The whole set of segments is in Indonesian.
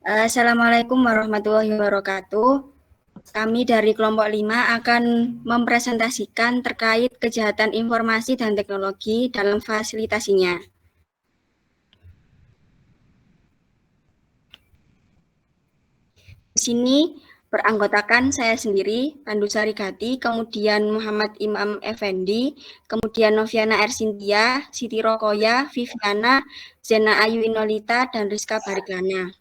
Assalamualaikum warahmatullahi wabarakatuh. Kami dari kelompok 5 akan mempresentasikan terkait kejahatan informasi dan teknologi dalam fasilitasinya. Di sini beranggotakan saya sendiri, Pandusari Gati, kemudian Muhammad Imam Effendi, kemudian Noviana Ersintia, Siti Rokoya, Viviana, Zena Ayu Inolita, dan Rizka Bariklana.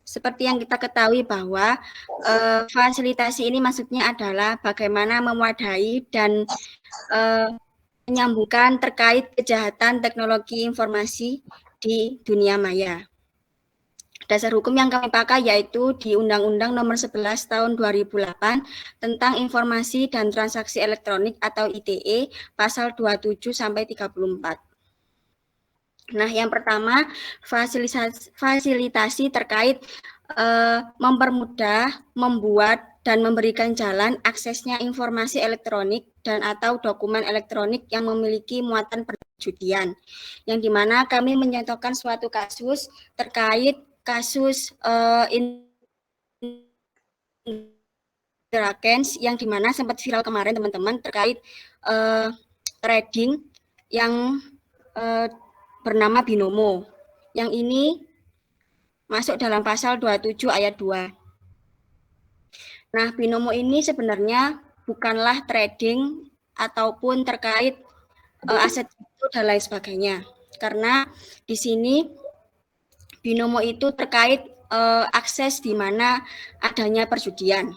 Seperti yang kita ketahui bahwa fasilitasi ini maksudnya adalah bagaimana mewadahi dan menyambungkan terkait kejahatan teknologi informasi di dunia maya. Dasar hukum yang kami pakai yaitu di Undang-Undang Nomor 11 Tahun 2008 tentang Informasi dan Transaksi Elektronik atau ITE pasal 27 sampai 34. Nah, yang pertama fasilitasi terkait mempermudah, membuat dan memberikan jalan aksesnya informasi elektronik dan atau dokumen elektronik yang memiliki muatan perjudian, yang dimana kami menyontohkan suatu kasus terkait kasus Indrakens yang dimana sempat viral kemarin teman-teman terkait trading yang bernama Binomo. Yang ini masuk dalam pasal 27 ayat 2. Nah, Binomo ini sebenarnya bukanlah trading ataupun terkait aset kripto dan lain sebagainya. Karena di sini Binomo itu terkait akses di mana adanya perjudian.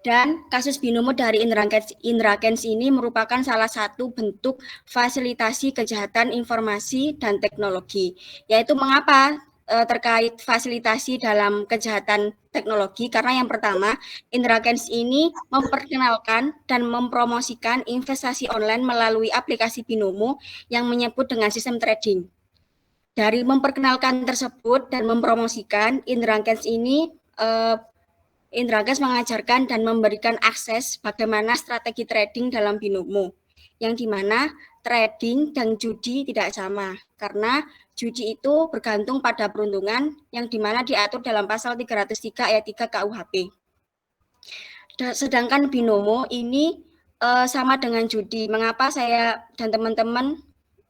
Dan kasus Binomo dari Indrakens ini merupakan salah satu bentuk fasilitasi kejahatan informasi dan teknologi. Yaitu mengapa terkait fasilitasi dalam kejahatan teknologi, karena yang pertama, Indrakens ini memperkenalkan dan mempromosikan investasi online melalui aplikasi Binomo yang menyebut dengan sistem trading. Dari memperkenalkan tersebut dan mempromosikan, Indrakens ini Indrakens mengajarkan dan memberikan akses bagaimana strategi trading dalam Binomo, yang dimana trading dan judi tidak sama, karena judi itu bergantung pada peruntungan yang dimana diatur dalam pasal 303 ayat 3 KUHP. Sedangkan Binomo ini sama dengan judi. Mengapa saya dan teman-teman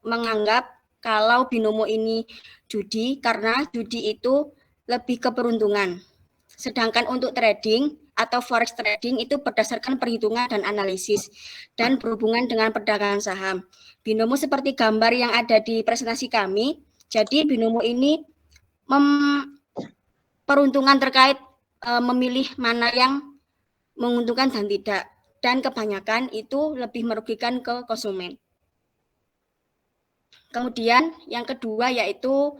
menganggap kalau Binomo ini judi? Karena judi itu lebih ke peruntungan. Sedangkan untuk trading atau forex trading itu berdasarkan perhitungan dan analisis dan berhubungan dengan perdagangan saham. Binomo seperti gambar yang ada di presentasi kami. Jadi Binomo ini peruntungan terkait memilih mana yang menguntungkan dan tidak. Dan kebanyakan itu lebih merugikan ke konsumen. Kemudian yang kedua yaitu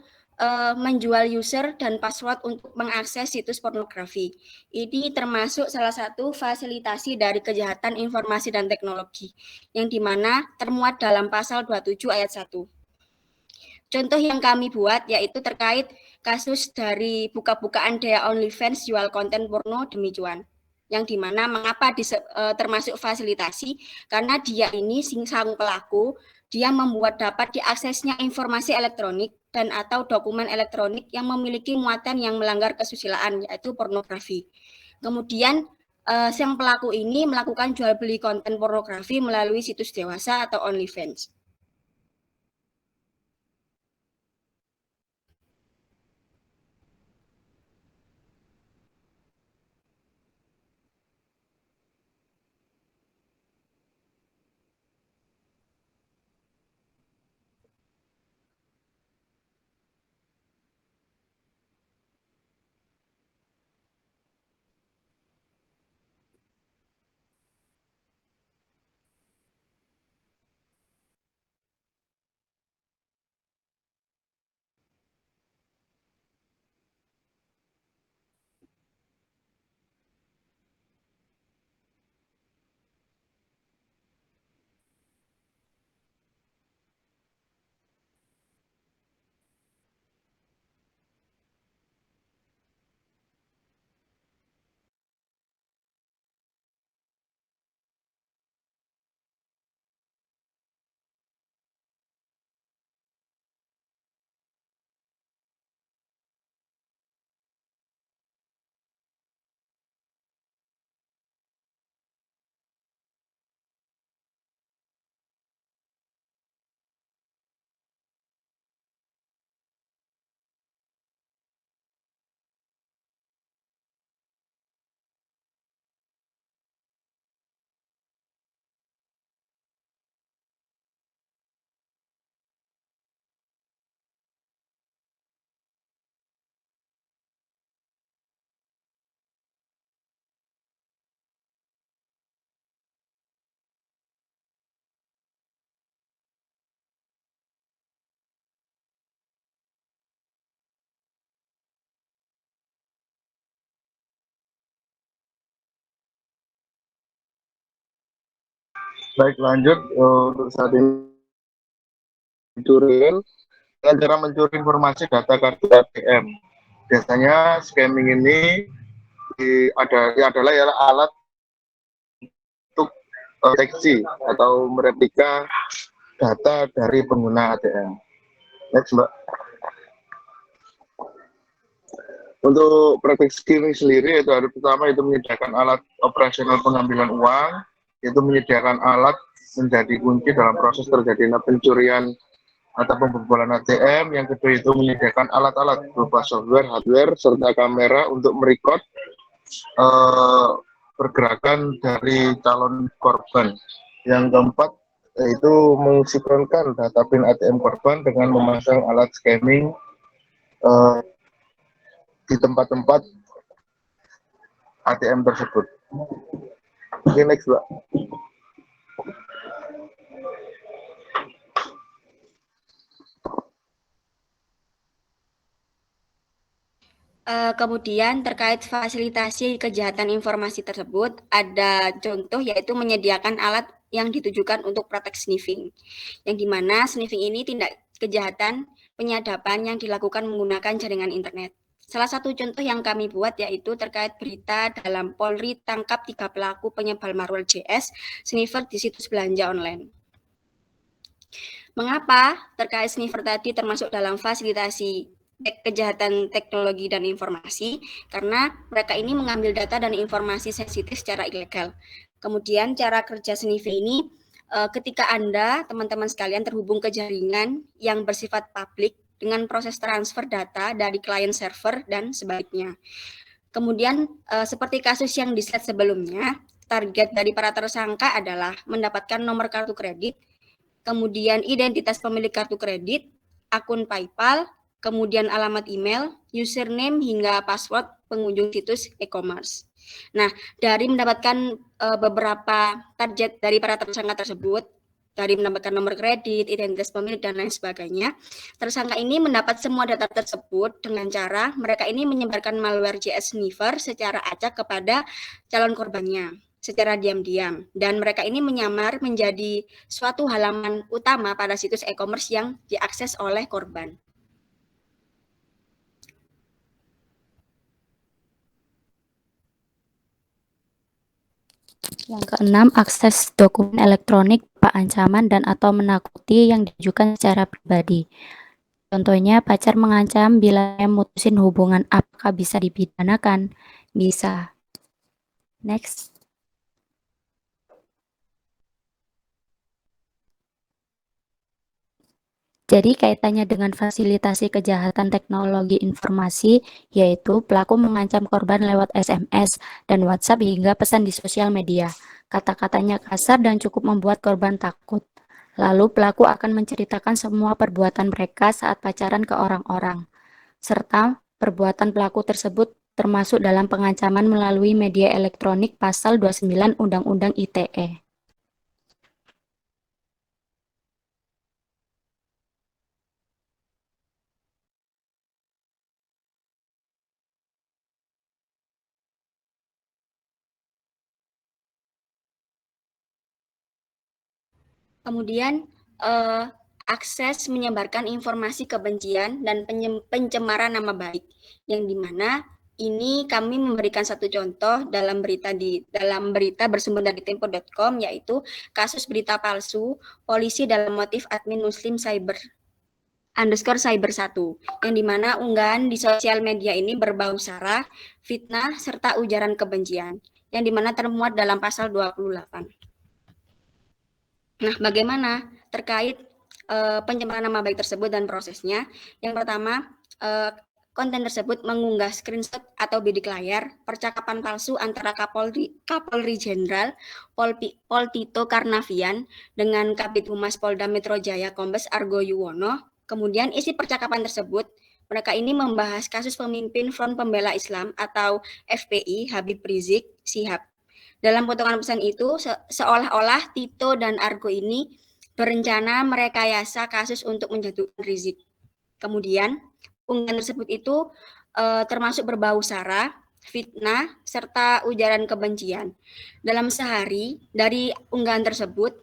menjual user dan password untuk mengakses situs pornografi. Ini termasuk salah satu fasilitasi dari kejahatan informasi dan teknologi, yang dimana termuat dalam pasal 27 ayat 1. Contoh yang kami buat yaitu terkait kasus dari buka-bukaan Dea OnlyFans jual konten porno demi cuan. Yang dimana mengapa termasuk fasilitasi, karena dia ini sang pelaku, dia membuat dapat diaksesnya informasi elektronik dan atau dokumen elektronik yang memiliki muatan yang melanggar kesusilaan, yaitu pornografi. Kemudian sang pelaku ini melakukan jual beli konten pornografi melalui situs dewasa atau OnlyFans. Baik, lanjut untuk saat ini mencuri dengan cara mencuri informasi data kartu ATM. Biasanya scamming ini adalah ya alat untuk deteksi atau mereplika data dari pengguna ATM. Next, Mbak. Untuk praktik skimming sendiri itu hari pertama itu menyediakan alat operasional pengambilan uang, itu menyediakan alat menjadi kunci dalam proses terjadinya pencurian atau pembobolan ATM. Yang kedua itu menyediakan alat-alat berupa software, hardware, serta kamera untuk merekod pergerakan dari calon korban. Yang keempat yaitu mensinkronkan data PIN ATM korban dengan memasang alat scanning di tempat-tempat ATM tersebut. Oke, next, Mbak. Kemudian terkait fasilitasi kejahatan informasi tersebut, ada contoh yaitu menyediakan alat yang ditujukan untuk praktek sniffing, yang dimana sniffing ini tindak kejahatan penyadapan yang dilakukan menggunakan jaringan internet. Salah satu contoh yang kami buat yaitu terkait berita dalam Polri tangkap 3 pelaku penyebar malware JS sniffer di situs belanja online. Mengapa terkait sniffer tadi termasuk dalam fasilitasi kejahatan teknologi dan informasi? Karena mereka ini mengambil data dan informasi sensitif secara ilegal. Kemudian cara kerja sniffer ini ketika Anda, teman-teman sekalian, terhubung ke jaringan yang bersifat publik dengan proses transfer data dari klien server dan sebaliknya. Kemudian seperti kasus yang di-slide sebelumnya, target dari para tersangka adalah mendapatkan nomor kartu kredit, kemudian identitas pemilik kartu kredit, akun PayPal, kemudian alamat email, username hingga password pengunjung situs e-commerce. Nah, dari mendapatkan beberapa target dari para tersangka tersebut, dari mendapatkan nomor kredit, identitas pemilik, dan lain sebagainya, tersangka ini mendapat semua data tersebut dengan cara mereka ini menyebarkan malware JS sniffer secara acak kepada calon korbannya secara diam-diam, dan mereka ini menyamar menjadi suatu halaman utama pada situs e-commerce yang diakses oleh korban. Yang keenam, akses dokumen elektronik berupa ancaman dan atau menakuti yang ditujukan secara pribadi. Contohnya, pacar mengancam bila mutusin hubungan, apakah bisa dipidanakan? Bisa. Next. Jadi kaitannya dengan fasilitasi kejahatan teknologi informasi, yaitu pelaku mengancam korban lewat SMS dan WhatsApp hingga pesan di sosial media. Kata-katanya kasar dan cukup membuat korban takut. Lalu pelaku akan menceritakan semua perbuatan mereka saat pacaran ke orang-orang. Serta perbuatan pelaku tersebut termasuk dalam pengancaman melalui media elektronik pasal 29 Undang-Undang ITE. Kemudian akses menyebarkan informasi kebencian dan pencemaran nama baik, yang dimana ini kami memberikan satu contoh dalam berita bersumber dari tempo.com, yaitu kasus berita palsu polisi dalam motif admin muslim cyber _cyber 1, yang dimana unggahan di sosial media ini berbau sara, fitnah, serta ujaran kebencian, yang dimana termuat dalam pasal 28. Nah, bagaimana terkait pencemaran nama baik tersebut dan prosesnya? Yang pertama, konten tersebut mengunggah screenshot atau bidik layar percakapan palsu antara Kapolri Jenderal Pol Tito Karnavian dengan Kabid Humas Polda Metro Jaya Kombes Argo Yuwono. Kemudian isi percakapan tersebut, mereka ini membahas kasus pemimpin Front Pembela Islam atau FPI Habib Rizik Syihab. Dalam potongan pesan itu, seolah-olah Tito dan Argo ini berencana merekayasa kasus untuk menjatuhkan Rizik. Kemudian, unggahan tersebut itu termasuk berbau sara, fitnah, serta ujaran kebencian. Dalam sehari, dari unggahan tersebut,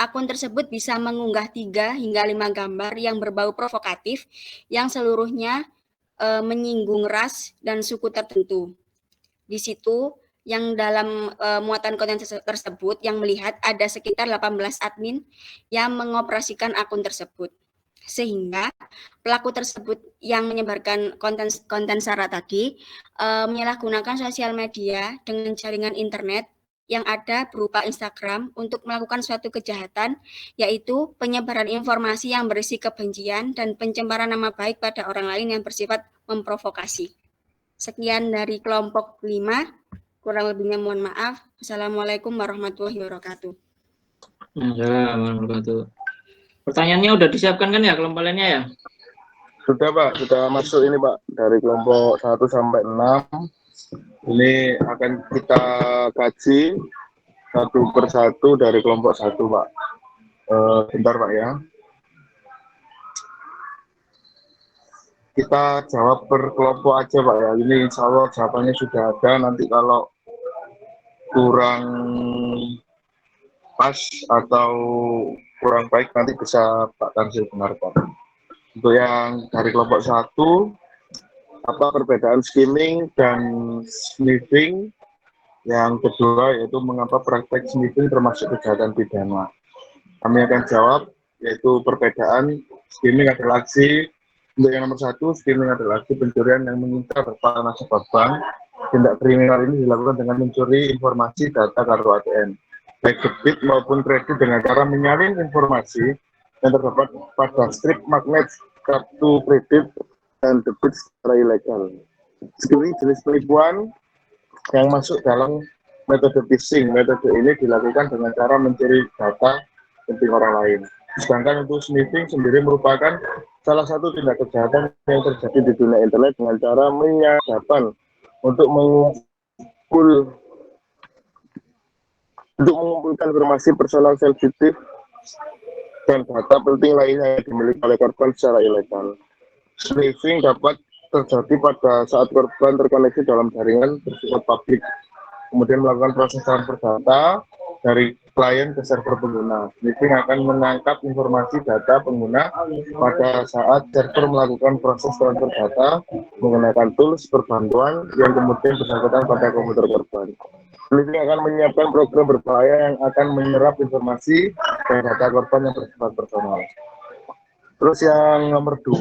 Akun tersebut bisa mengunggah 3 hingga 5 gambar yang berbau provokatif yang seluruhnya menyinggung ras dan suku tertentu. Di situ yang dalam muatan konten tersebut yang melihat ada sekitar 18 admin yang mengoperasikan akun tersebut. Sehingga pelaku tersebut yang menyebarkan konten sara tadi menyalahgunakan sosial media dengan jaringan internet yang ada berupa Instagram untuk melakukan suatu kejahatan, yaitu penyebaran informasi yang berisi kebencian dan pencemaran nama baik pada orang lain yang bersifat memprovokasi. Sekian dari kelompok 5, kurang lebihnya mohon maaf. Assalamualaikum warahmatullahi wabarakatuh. Ya, warahmatullahi. Pertanyaannya udah disiapkan kan ya kelompok lainnya ya? Sudah Pak, sudah masuk ini Pak, dari kelompok 1 sampai 6. Ini akan kita kaji satu persatu dari kelompok 1 Pak. Bentar Pak ya. Kita jawab per kelompok aja Pak ya. Ini insya Allah jawabannya sudah ada. Nanti kalau kurang pas atau kurang baik nanti bisa Pak Tansil benarkan. Untuk yang dari kelompok 1, apa perbedaan skimming dan sniffing? Yang kedua yaitu mengapa praktek sniffing termasuk kejahatan pidana. Kami akan jawab, yaitu perbedaan skimming adalah aksi. Untuk yang nomor 1, skimming adalah aksi pencurian yang mengincar para nasabah bank. Tindak kriminal ini dilakukan dengan mencuri informasi data kartu ATM, baik debit maupun kredit, dengan cara menyaring informasi yang terdapat pada strip magnet kartu kredit dan debit secara ilegal. Skimming jenis penipuan yang masuk dalam metode phishing. Metode ini dilakukan dengan cara mencuri data penting orang lain. Sedangkan untuk sniffing sendiri merupakan salah satu tindak kejahatan yang terjadi di dunia internet dengan cara menyadapkan untuk mengumpulkan informasi personal sensitif dan data penting lainnya yang dimiliki oleh korban secara ilegal. Sniffing dapat terjadi pada saat korban terkoneksi dalam jaringan bersifat publik, kemudian melakukan proses transfer data dari klien ke server pengguna. Sniffing akan menangkap informasi data pengguna pada saat server melakukan proses transfer data menggunakan tools berbantuan yang kemudian bersangkutan pada komputer korban. Sniffing akan menyiapkan program berbahaya yang akan menyerap informasi dan data korban yang bersifat personal. Terus yang nomor 2,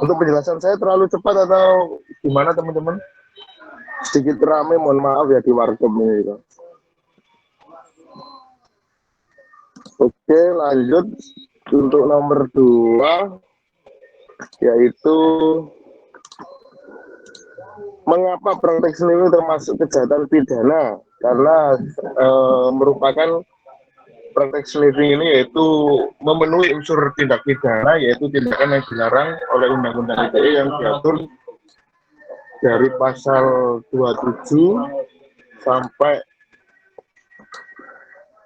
untuk penjelasan saya terlalu cepat atau gimana teman-teman? Sedikit rame, mohon maaf ya di warkop ini. Oke, lanjut untuk nomor 2, yaitu mengapa praktek sniffing termasuk kejahatan pidana? Karena merupakan praktek sniffing ini yaitu memenuhi unsur tindak pidana, yaitu tindakan yang dilarang oleh Undang-Undang ITE yang diatur dari pasal 27 sampai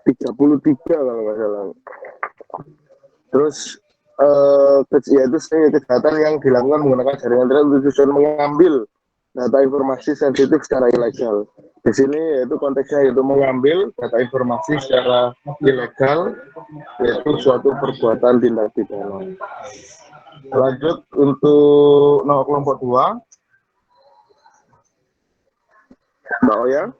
33 kalau nggak salah. Terus yaitu kejahatan yang dilakukan menggunakan jaringan internet untuk tujuan mengambil data informasi sensitif secara ilegal. Di sini yaitu konteksnya yaitu mengambil data informasi secara ilegal, yaitu suatu perbuatan tindak pidana. Lanjut untuk nomor kelompok 2, Mbak Oya.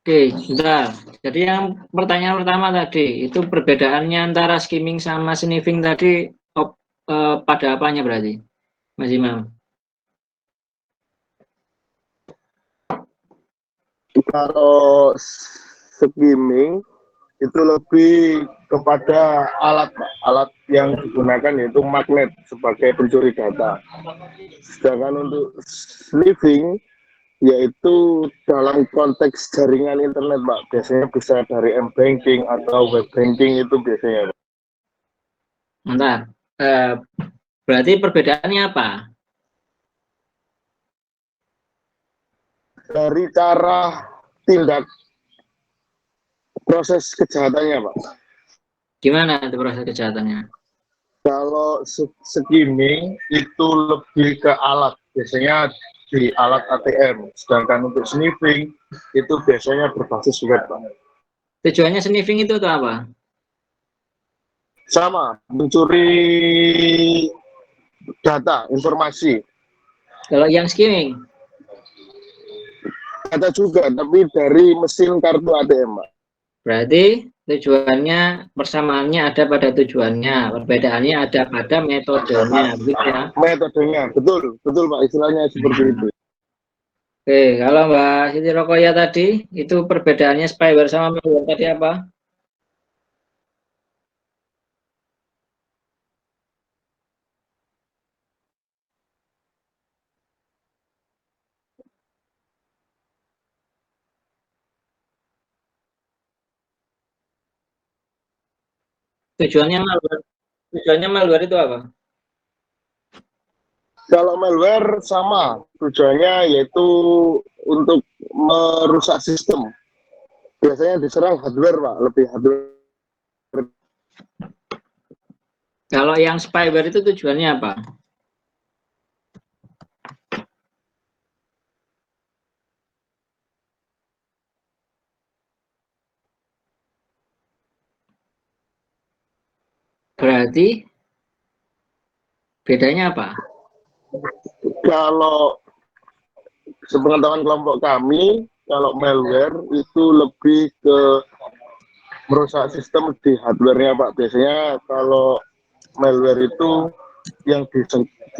Oke, sudah. Jadi yang pertanyaan pertama tadi, itu perbedaannya antara skimming sama sniffing tadi pada apanya berarti, Mas Imam? Kalau skimming itu lebih kepada alat, Pak. Alat yang digunakan yaitu magnet sebagai pencuri data. Sedangkan untuk sniffing yaitu dalam konteks jaringan internet, Pak. Biasanya bisa dari m-banking atau web banking itu biasanya, Pak. Mantap. Berarti perbedaannya apa? Dari cara tindak proses kejahatannya, Pak. Gimana itu proses kejahatannya? Kalau skimming itu lebih ke alat, biasanya di alat ATM. Sedangkan untuk sniffing itu biasanya berbasis web, Pak. Tujuannya sniffing itu atau apa? Sama, mencuri data, informasi. Kalau yang skimming, Data juga, tapi dari mesin kartu ATM, Pak. berarti tujuannya, persamaannya ada pada tujuannya, perbedaannya ada pada metodenya, begitu ya? Metodenya, betul, betul Pak, istilahnya seperti itu. Oke, kalau Mbak Siti Rokoya tadi, itu perbedaannya spyware sama malware tadi apa? Tujuannya malware itu apa? Kalau malware sama, tujuannya yaitu untuk merusak sistem. Biasanya diserang hardware, Pak, lebih hardware. Kalau yang spyware itu tujuannya apa? Berarti bedanya apa? Kalau sepengetahuan kelompok kami, kalau malware itu lebih ke merusak sistem di hardware-nya, Pak. Biasanya kalau malware itu yang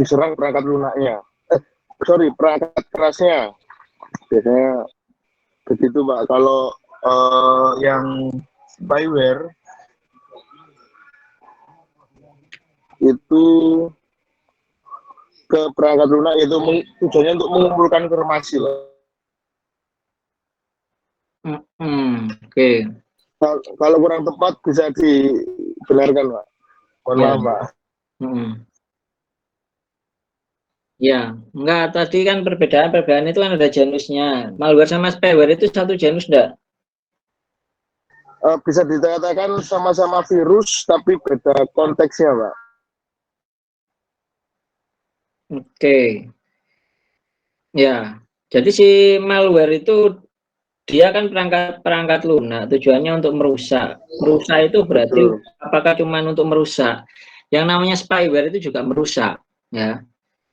diserang perangkat lunaknya. Perangkat kerasnya. Biasanya begitu, Pak. Kalau yang spyware itu ke perangkat lunak, itu tujuannya untuk mengumpulkan informasi, Pak. Oke. Kalau kurang tepat bisa dibenarkan, Pak. Mohon maaf, Pak. Ya, enggak, tadi kan perbedaan itu kan ada genusnya. Malware sama spyware itu satu genus enggak? Bisa dikatakan sama-sama virus, tapi beda konteksnya, Pak. Oke. Ya, jadi si malware itu dia kan perangkat lunak, tujuannya untuk merusak. Merusak itu berarti Betul. apakah cuma untuk merusak? Yang namanya spyware itu juga merusak, ya.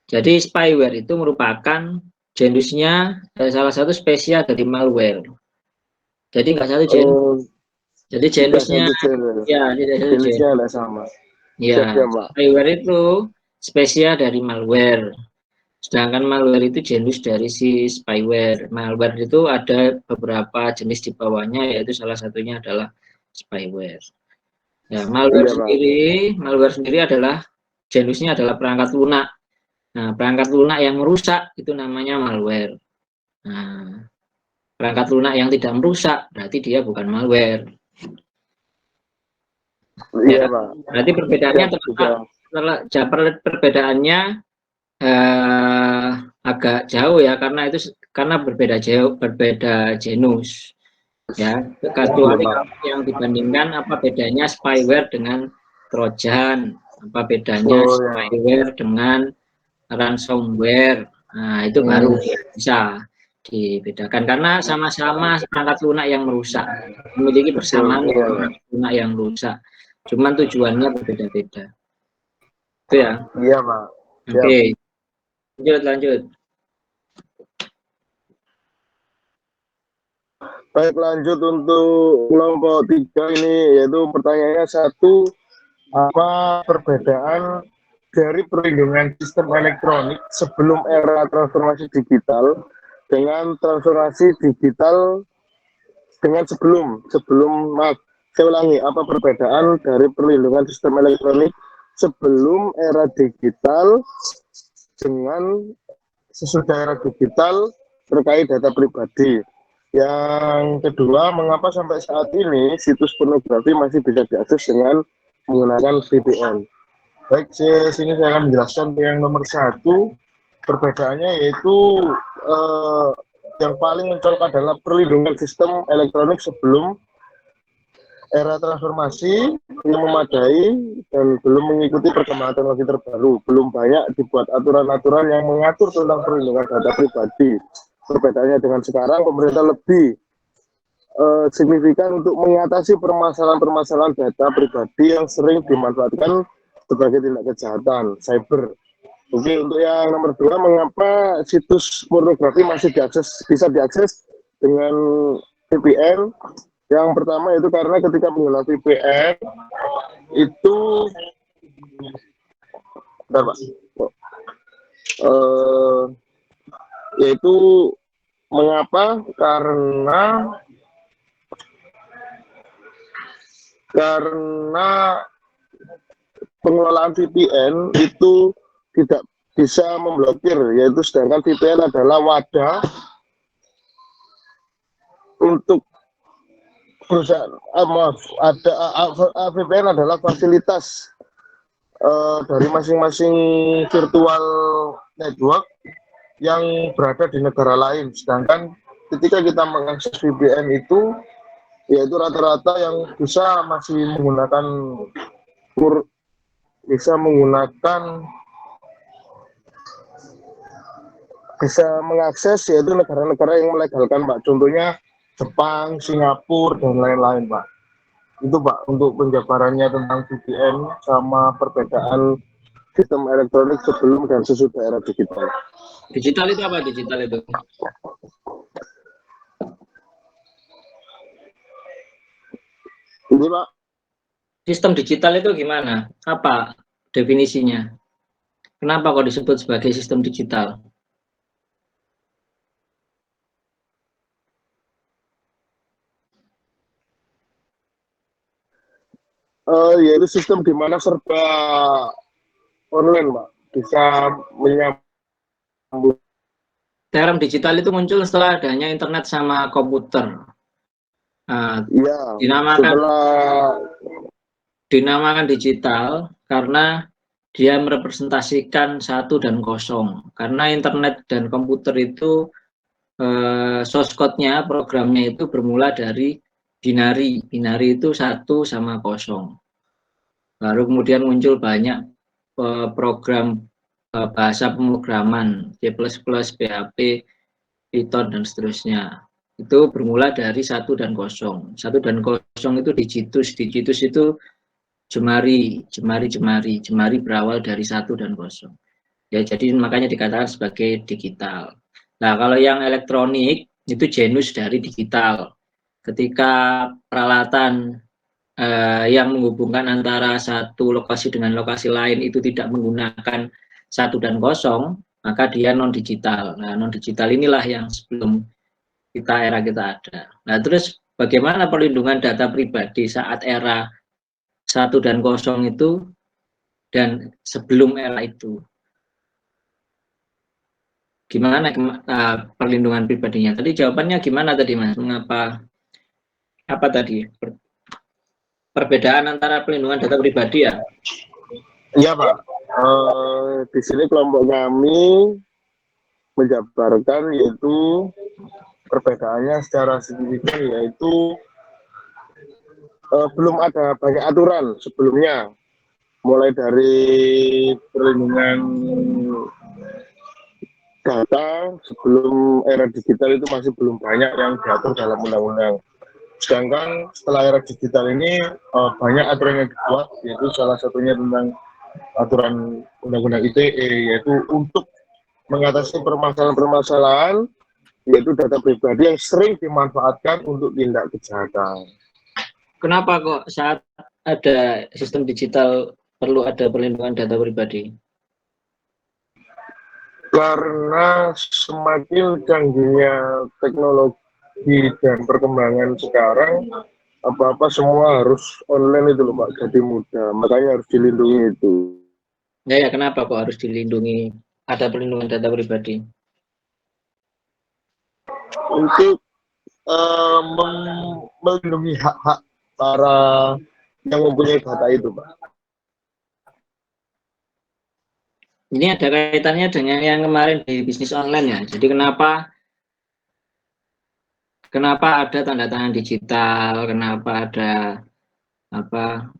Jadi spyware itu merupakan genusnya salah satu spesies dari malware. Jadi enggak satu genus. Jadi genusnya ya, tidak satu genus. Jenisnya ada sama. Ya, spyware itu spesies dari malware. Sedangkan malware itu jenis dari si spyware. Malware itu ada beberapa jenis di bawahnya, yaitu salah satunya adalah spyware. Ya, malware sendiri adalah jenisnya adalah perangkat lunak. Nah, perangkat lunak yang merusak itu namanya malware. Nah, perangkat lunak yang tidak merusak berarti dia bukan malware. Iya, Ya, Pak. berarti perbedaannya perbedaannya agak jauh ya, karena berbeda genus ya, kecuali yang dibandingkan apa bedanya spyware dengan trojan, apa bedanya spyware dengan ransomware. Nah, itu baru bisa dibedakan karena sama-sama perangkat lunak yang merusak, memiliki persamaan perangkat lunak yang merusak, cuman tujuannya berbeda-beda. Itu ya. Iya, Pak. Oke. Lanjut. Baik, lanjut untuk kelompok 3 ini, yaitu pertanyaannya 1, apa perbedaan dari perlindungan sistem elektronik sebelum era transformasi digital dengan transformasi digital dengan maaf, saya ulangi, apa perbedaan dari perlindungan sistem elektronik sebelum era digital dengan sesudah era digital terkait data pribadi. Yang kedua, mengapa sampai saat ini situs pornografi masih bisa diakses dengan menggunakan VPN? Baik, sini saya akan menjelaskan yang nomor 1. Perbedaannya yaitu yang paling mencolok adalah perlindungan sistem elektronik sebelum era transformasi yang memadai dan belum mengikuti perkembangan teknologi terbaru. Belum banyak dibuat aturan-aturan yang mengatur tentang perlindungan data pribadi. Perbedaannya dengan sekarang, pemerintah lebih signifikan untuk mengatasi permasalahan-permasalahan data pribadi yang sering dimanfaatkan sebagai tindak kejahatan cyber. Oke, untuk yang nomor 2, mengapa situs pornografi masih bisa diakses dengan VPN? Yang pertama itu karena ketika menggunakan VPN itu, bentar Pak, yaitu mengapa? Karena pengelolaan VPN itu tidak bisa memblokir, yaitu sedangkan VPN adalah wadah untuk perusahaan, VPN adalah fasilitas dari masing-masing virtual network yang berada di negara lain. Sedangkan ketika kita mengakses VPN itu, yaitu rata-rata yang masih bisa mengakses yaitu negara-negara yang melegalkan, Pak. Contohnya Jepang, Singapura, dan lain-lain, Pak. Itu, Pak, untuk penjabarannya tentang VPN sama perbedaan sistem elektronik sebelum dan sesudah era digital. Digital itu apa? Digital itu? Ini, Pak. Sistem digital itu gimana? Apa definisinya? Kenapa kok disebut sebagai sistem digital? Yaitu sistem di mana serba online, Pak. Bisa menyambung. Term digital itu muncul setelah adanya internet sama komputer. Iya. Dinamakan digital karena dia merepresentasikan 1 dan 0. Karena internet dan komputer itu source code-nya, programnya itu bermula dari binary. Binary itu 1 sama 0. Baru kemudian muncul banyak program bahasa pemrograman, C++, PHP, Python, dan seterusnya. Itu bermula dari 1 dan 0. 1 dan 0 itu digitus. Digitus itu jemari berawal dari 1 dan 0. Ya, jadi makanya dikatakan sebagai digital. Nah, kalau yang elektronik itu genus dari digital. Ketika peralatan yang menghubungkan antara satu lokasi dengan lokasi lain itu tidak menggunakan 1 dan 0, maka dia non-digital. Nah, non-digital inilah yang sebelum era kita ada. Nah, terus bagaimana perlindungan data pribadi saat era 1 dan 0 itu dan sebelum era itu? Gimana perlindungan pribadinya? Tadi jawabannya gimana tadi, Mas? Mengapa? Apa tadi? Perbedaan antara perlindungan data pribadi ya? Iya, Pak. Di sini kelompok kami menjabarkan yaitu perbedaannya secara signifikan, yaitu belum ada banyak aturan sebelumnya, mulai dari perlindungan data sebelum era digital itu masih belum banyak yang diatur dalam undang-undang. Sedangkan setelah era digital ini banyak aturan yang dibuat, yaitu salah satunya tentang aturan Undang-Undang ITE, yaitu untuk mengatasi permasalahan-permasalahan yaitu data pribadi yang sering dimanfaatkan untuk tindak kejahatan. Kenapa kok saat ada sistem digital perlu ada perlindungan data pribadi? Karena semakin canggihnya teknologi dan perkembangan sekarang, apa-apa semua harus online itu loh Pak, jadi mudah. Makanya harus dilindungi itu. Ya, kenapa kok harus dilindungi, ada perlindungan data pribadi? Untuk melindungi hak-hak para yang mempunyai data itu Pak. Ini ada kaitannya dengan yang kemarin di bisnis online ya. Jadi kenapa ada tanda tangan digital, kenapa ada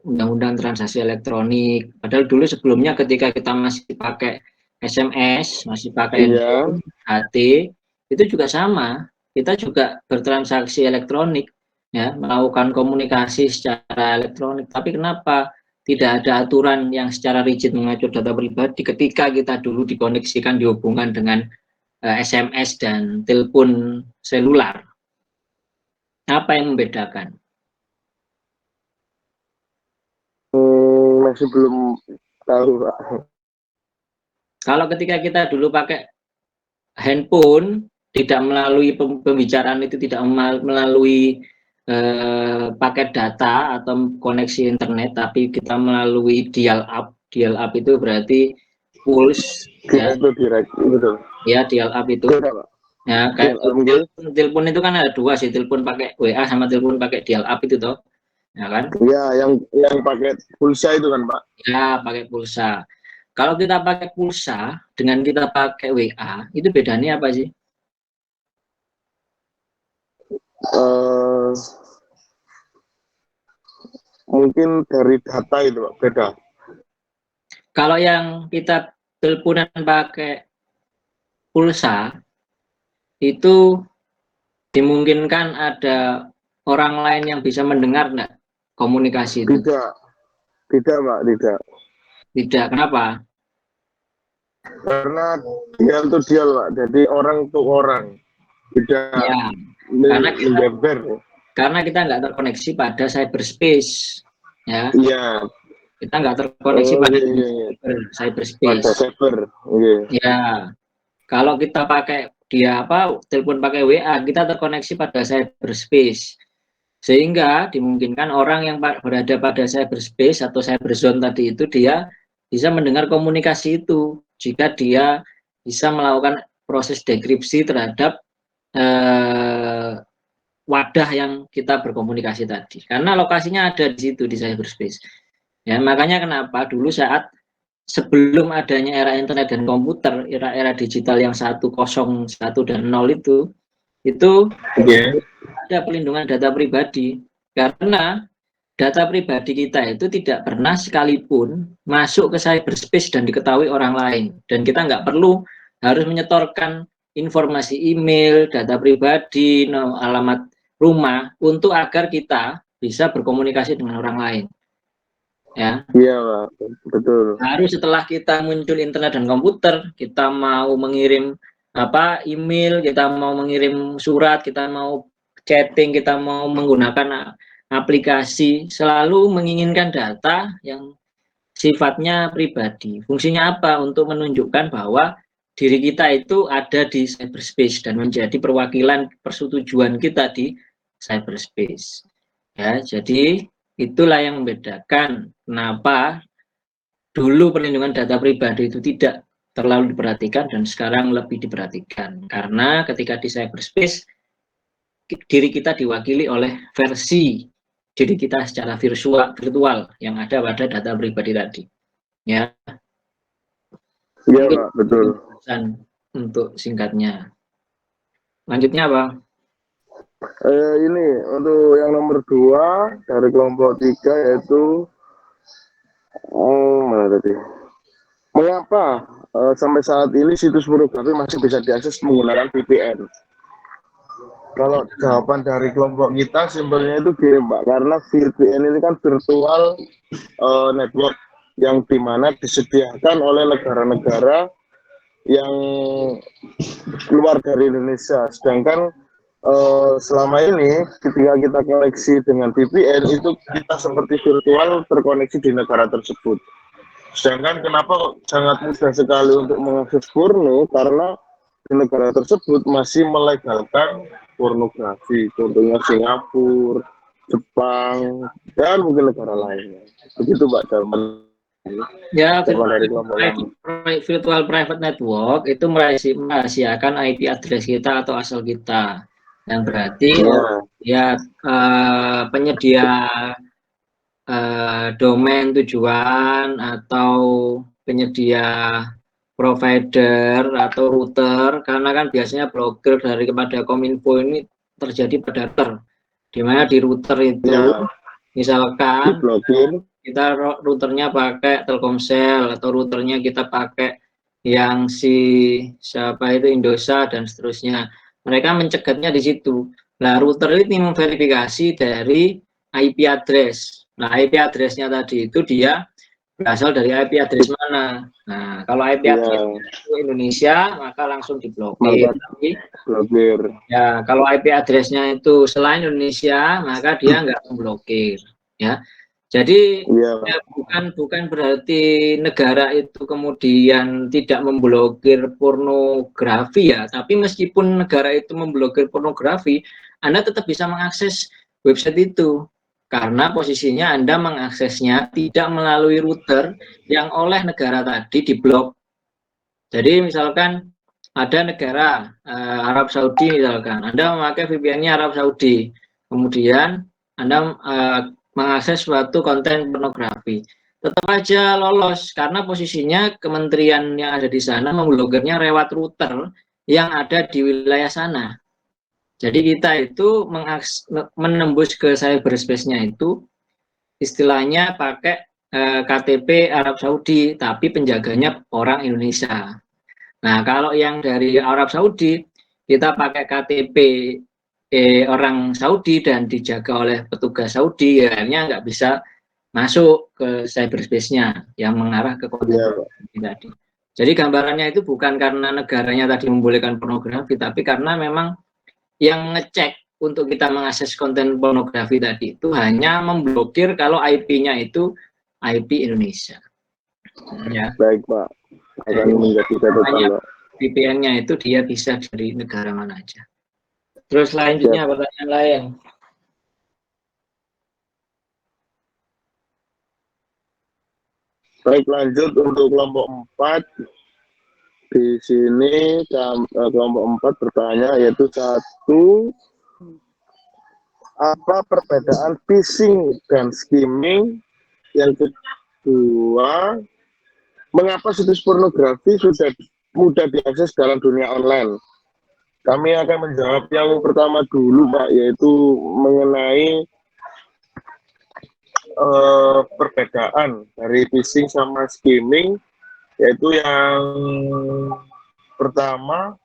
undang-undang transaksi elektronik. Padahal dulu sebelumnya ketika kita masih pakai SMS, masih pakai HT, itu juga sama. Kita juga bertransaksi elektronik, ya, melakukan komunikasi secara elektronik. Tapi kenapa tidak ada aturan yang secara rigid mengatur data pribadi ketika kita dulu dikoneksikan, dihubungkan dengan SMS dan telepon selular? Apa yang membedakan? Masih belum tahu Pak. Kalau ketika kita dulu pakai handphone, tidak melalui pembicaraan itu, tidak melalui paket data atau koneksi internet, tapi kita melalui dial up. Dial up itu berarti pulse, ya, Itu direct, betul. Ya, dial up itu. Ya, kayak telepon itu kan ada dua sih, telepon pakai WA sama telepon pakai dial up itu toh. Ya kan? Ya, yang pakai pulsa itu kan Pak. Ya, pakai pulsa. Kalau kita pakai pulsa dengan kita pakai WA, itu bedanya apa sih? Mungkin dari data itu Pak, beda. Kalau yang kita teleponan pakai pulsa, itu dimungkinkan ada orang lain yang bisa mendengar nggak komunikasi itu? Tidak Pak, tidak. Tidak, kenapa? Karena dial to dial Pak, jadi orang to orang. Tidak ya, karena kita nggak terkoneksi pada cyberspace, ya. Iya. Kita nggak terkoneksi pada cyberspace. Pada cyber. Ya. Kalau kita pakai telepon pakai WA, kita terkoneksi pada cyberspace. Sehingga dimungkinkan orang yang berada pada cyberspace atau cyberzone tadi itu, dia bisa mendengar komunikasi itu jika dia bisa melakukan proses dekripsi terhadap wadah yang kita berkomunikasi tadi, karena lokasinya ada di situ, di cyberspace. Ya, makanya kenapa dulu saat sebelum adanya era internet dan komputer, era digital yang 1.0, 1 dan 0 itu ada pelindungan data pribadi, karena data pribadi kita itu tidak pernah sekalipun masuk ke cyberspace dan diketahui orang lain, dan kita nggak perlu harus menyetorkan informasi email, data pribadi, alamat rumah untuk agar kita bisa berkomunikasi dengan orang lain. Ya. Iya Pak, betul. Harus setelah kita muncul internet dan komputer, kita mau mengirim email, kita mau mengirim surat, kita mau chatting, kita mau menggunakan aplikasi, selalu menginginkan data yang sifatnya pribadi. Fungsinya apa? Untuk menunjukkan bahwa diri kita itu ada di cyberspace dan menjadi perwakilan persetujuan kita di cyberspace. Ya, jadi itulah yang membedakan kenapa dulu perlindungan data pribadi itu tidak terlalu diperhatikan dan sekarang lebih diperhatikan. Karena ketika di cyberspace, diri kita diwakili oleh versi diri kita secara virtual yang ada pada data pribadi tadi. Ya. Iya Pak, betul. Untuk singkatnya. Lanjutnya apa? Ini untuk yang nomor 2 dari kelompok 3 yaitu mana tadi? Mengapa sampai saat ini situs pornografi masih bisa diakses menggunakan VPN? Kalau jawaban dari kelompok kita simpelnya itu gini Pak, karena VPN ini kan virtual network yang dimana disediakan oleh negara-negara yang keluar dari Indonesia. Sedangkan selama ini ketika kita koneksi dengan VPN itu kita seperti virtual terkoneksi di negara tersebut. Sedangkan kenapa sangat mudah sekali untuk mengakses porno, karena di negara tersebut masih melegalkan pornografi, contohnya Singapura, Jepang, dan mungkin negara lainnya. Begitu Pak Darman. Ya, Dari kelompok virtual private network itu merahasiakan IP address kita atau asal kita. Yang berarti ya penyedia domain tujuan atau penyedia provider atau router, karena kan biasanya blokir dari kepada Kominfo ini terjadi pada router, di mana di router itu misalkan kita routernya pakai Telkomsel atau routernya kita pakai yang siapa itu Indosat dan seterusnya, mereka mencegatnya di situ. Nah, router ini memverifikasi dari IP address. Nah, IP address-nya tadi itu dia berasal dari IP address mana. Nah, kalau IP address itu Indonesia, maka langsung diblokir. Ya, kalau IP address-nya itu selain Indonesia, maka dia nggak memblokir. Ya, jadi ya, bukan berarti negara itu kemudian tidak memblokir pornografi ya, tapi meskipun negara itu memblokir pornografi, Anda tetap bisa mengakses website itu. Karena posisinya Anda mengaksesnya tidak melalui router yang oleh negara tadi diblok. Jadi misalkan ada negara Arab Saudi misalkan, Anda memakai VPN-nya Arab Saudi, kemudian Anda mengakses suatu konten pornografi, tetap aja lolos karena posisinya kementerian yang ada di sana memblokirnya lewat router yang ada di wilayah sana. Jadi kita itu menembus ke cyberspace-nya itu istilahnya pakai KTP Arab Saudi, tapi penjaganya orang Indonesia. Nah, kalau yang dari Arab Saudi, kita pakai KTP orang Saudi dan dijaga oleh petugas Saudi, ya akhirnya nggak bisa masuk ke cyberspace-nya yang mengarah ke konten tadi. Jadi gambarannya itu bukan karena negaranya tadi membolehkan pornografi, tapi karena memang yang ngecek untuk kita mengakses konten pornografi tadi itu hanya memblokir kalau IP-nya itu IP Indonesia. Ya. Baik Pak. Akan menjadi catatan Pak. VPN-nya itu dia bisa dari negara mana aja. Terus selanjutnya pertanyaan lain. Baik, lanjut untuk kelompok 4. Di sini kelompok 4 bertanya, yaitu 1, apa perbedaan phishing dan skimming? Yang kedua, mengapa situs pornografi sudah mudah diakses dalam dunia online? Kami akan menjawab yang pertama dulu Pak, yaitu mengenai perbedaan dari phishing sama skimming. Yaitu yang pertama,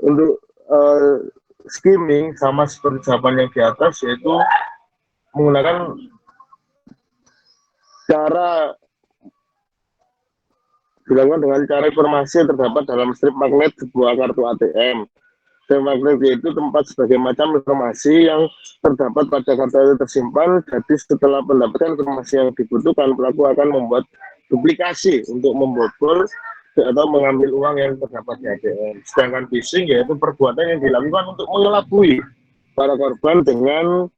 untuk skimming sama seperti jawaban yang di atas, yaitu menggunakan cara dilakukan dengan cara informasi yang terdapat dalam strip magnet sebuah kartu ATM. Strip magnet yaitu tempat sebagai macam informasi yang terdapat pada kartu itu tersimpan. Jadi setelah mendapatkan informasi yang dibutuhkan, pelaku akan membuat duplikasi untuk membobol atau mengambil uang yang terdapat di ATM. Sedangkan phishing yaitu perbuatan yang dilakukan untuk mengelabui para korban dengan